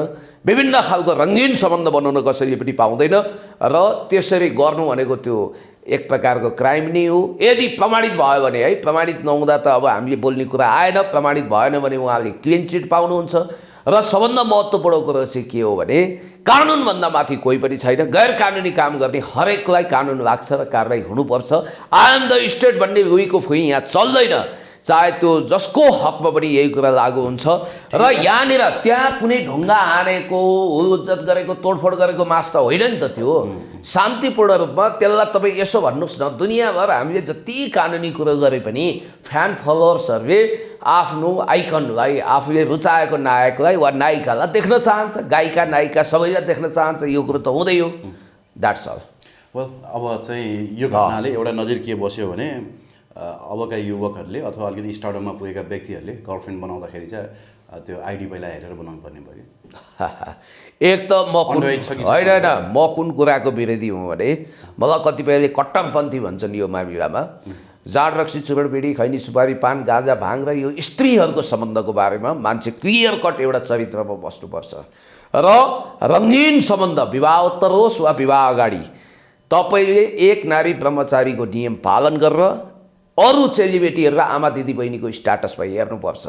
विभिन्न खालको रङ्गीन सम्बन्ध बनाउन कसैले पनि पाउँदैन र त्यसरी गर्नु भनेको त्यो एक प्रकारको क्राइम नै हो। यदि प्रमाणित भयो भने है, प्रमाणित नहुँदा त अब हामीले बोल्ने कुरा आएन, प्रमाणित भएन भने उहाँले क्लिन चिट पाउनुहुन्छ। र सबभन्दा महत्त्वपूर्ण कुरो चाहिँ के हो भने कानुनभन्दा माथि कोही पनि छैन। गैर कानुनी काम गर्ने हरेकलाई कानुन लाग्छ र कारबाही हुनुपर्छ। आई एम द स्टेट भन्ने रुईको फुई यहाँ चल्दैन। चाहे त्यो जसको हकमा पनि यही कुरा लागू हुन्छ र यहाँनिर त्यहाँ कुनै ढुङ्गा हानेको हुलहुज्जत गरेको तोडफोड गरेको मास त होइन नि त त्यो शान्तिपूर्ण रूपमा त्यसलाई तपाईँ यसो भन्नुहोस् न दुनियाँभर हामीले जति कानुनी कुरो गरे पनि फ्यान फलोवर्सहरूले आफ्नो आइकनलाई आफूले रुचाएको नायकलाई वा नायिकालाई देख्न चाहन्छ गायिका नायिका सबैलाई देख्न चाहन्छ यो कुरो त हुँदै हो द्याट्स अल वेल अब चाहिँ यो घटनाले एउटा नजिर के बस्यो भने अबका युवकहरूले अथवा अलिकति स्टार्टअपमा पुगेका व्यक्तिहरूले गर्लफ्रेन्ड बनाउँदाखेरि चाहिँ त्यो आइडी पहिला हेरेर बनाउनु पर्ने भयो एक त म होइन म कुन कुराको विरोधी हुँ भने मलाई कतिपयले कट्टरपन्थी भन्छन् यो मामिलामा जाँड रक्सी चुरोट बिडी खैनी सुपारी पान गाँजा भाङ र यो स्त्रीहरूको सम्बन्धको बारेमा मान्छे क्लियर कट एउटा चरित्रमा बस्नुपर्छ र रङ्गीन सम्बन्ध विवाहोत्तर होस् वा विवाह अगाडि तपाईँले एक नारी ब्रह्मचारीको नियम पालन गरेर अरू चेलीबेटीहरूलाई आमा दिदी बहिनीको स्ट्याटसमा हेर्नुपर्छ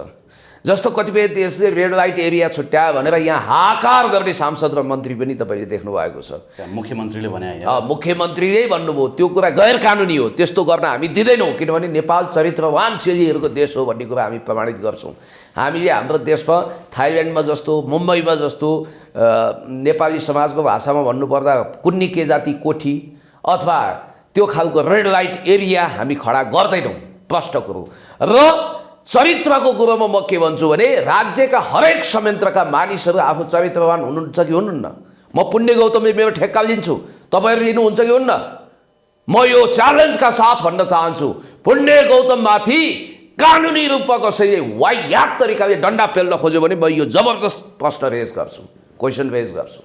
जस्तो कतिपय देशले रेड लाइट एरिया छुट्यायो भनेर यहाँ हाकार गर्ने सांसद र मन्त्री पनि तपाईँले देख्नुभएको छ मुख्यमन्त्रीले भने मुख्यमन्त्रीले भन्नुभयो त्यो कुरा गैर कानुनी हो त्यस्तो गर्न हामी दिँदैनौँ किनभने नेपाल चरित्रवान चेलीहरूको देश हो भन्ने कुरा हामी प्रमाणित गर्छौँ हामीले हाम्रो देशमा थाइल्यान्डमा जस्तो मुम्बईमा जस्तो नेपाली समाजको भाषामा भन्नुपर्दा कुन्नी के जाति कोठी अथवा त्यो खालको रेड लाइट एरिया हामी खडा गर्दैनौँ प्रष्ट कुरो र चरित्रको कुरोमा म के भन्छु भने राज्यका हरेक संयन्त्रका मानिसहरू आफू चरित्रवान हुनुहुन्छ कि हुनुहुन्न म पुण्य गौतमले मेरो ठेक्का लिन्छु तपाईँहरू लिनुहुन्छ कि हुन्न म यो च्यालेन्जका साथ भन्न चाहन्छु पुण्य गौतममाथि कानुनी रूपमा कसैले वाहियात तरिकाले डन्डा पेल्न खोज्यो भने म यो जबरजस्त प्रश्न रेज गर्छु क्वेसन रेज गर्छु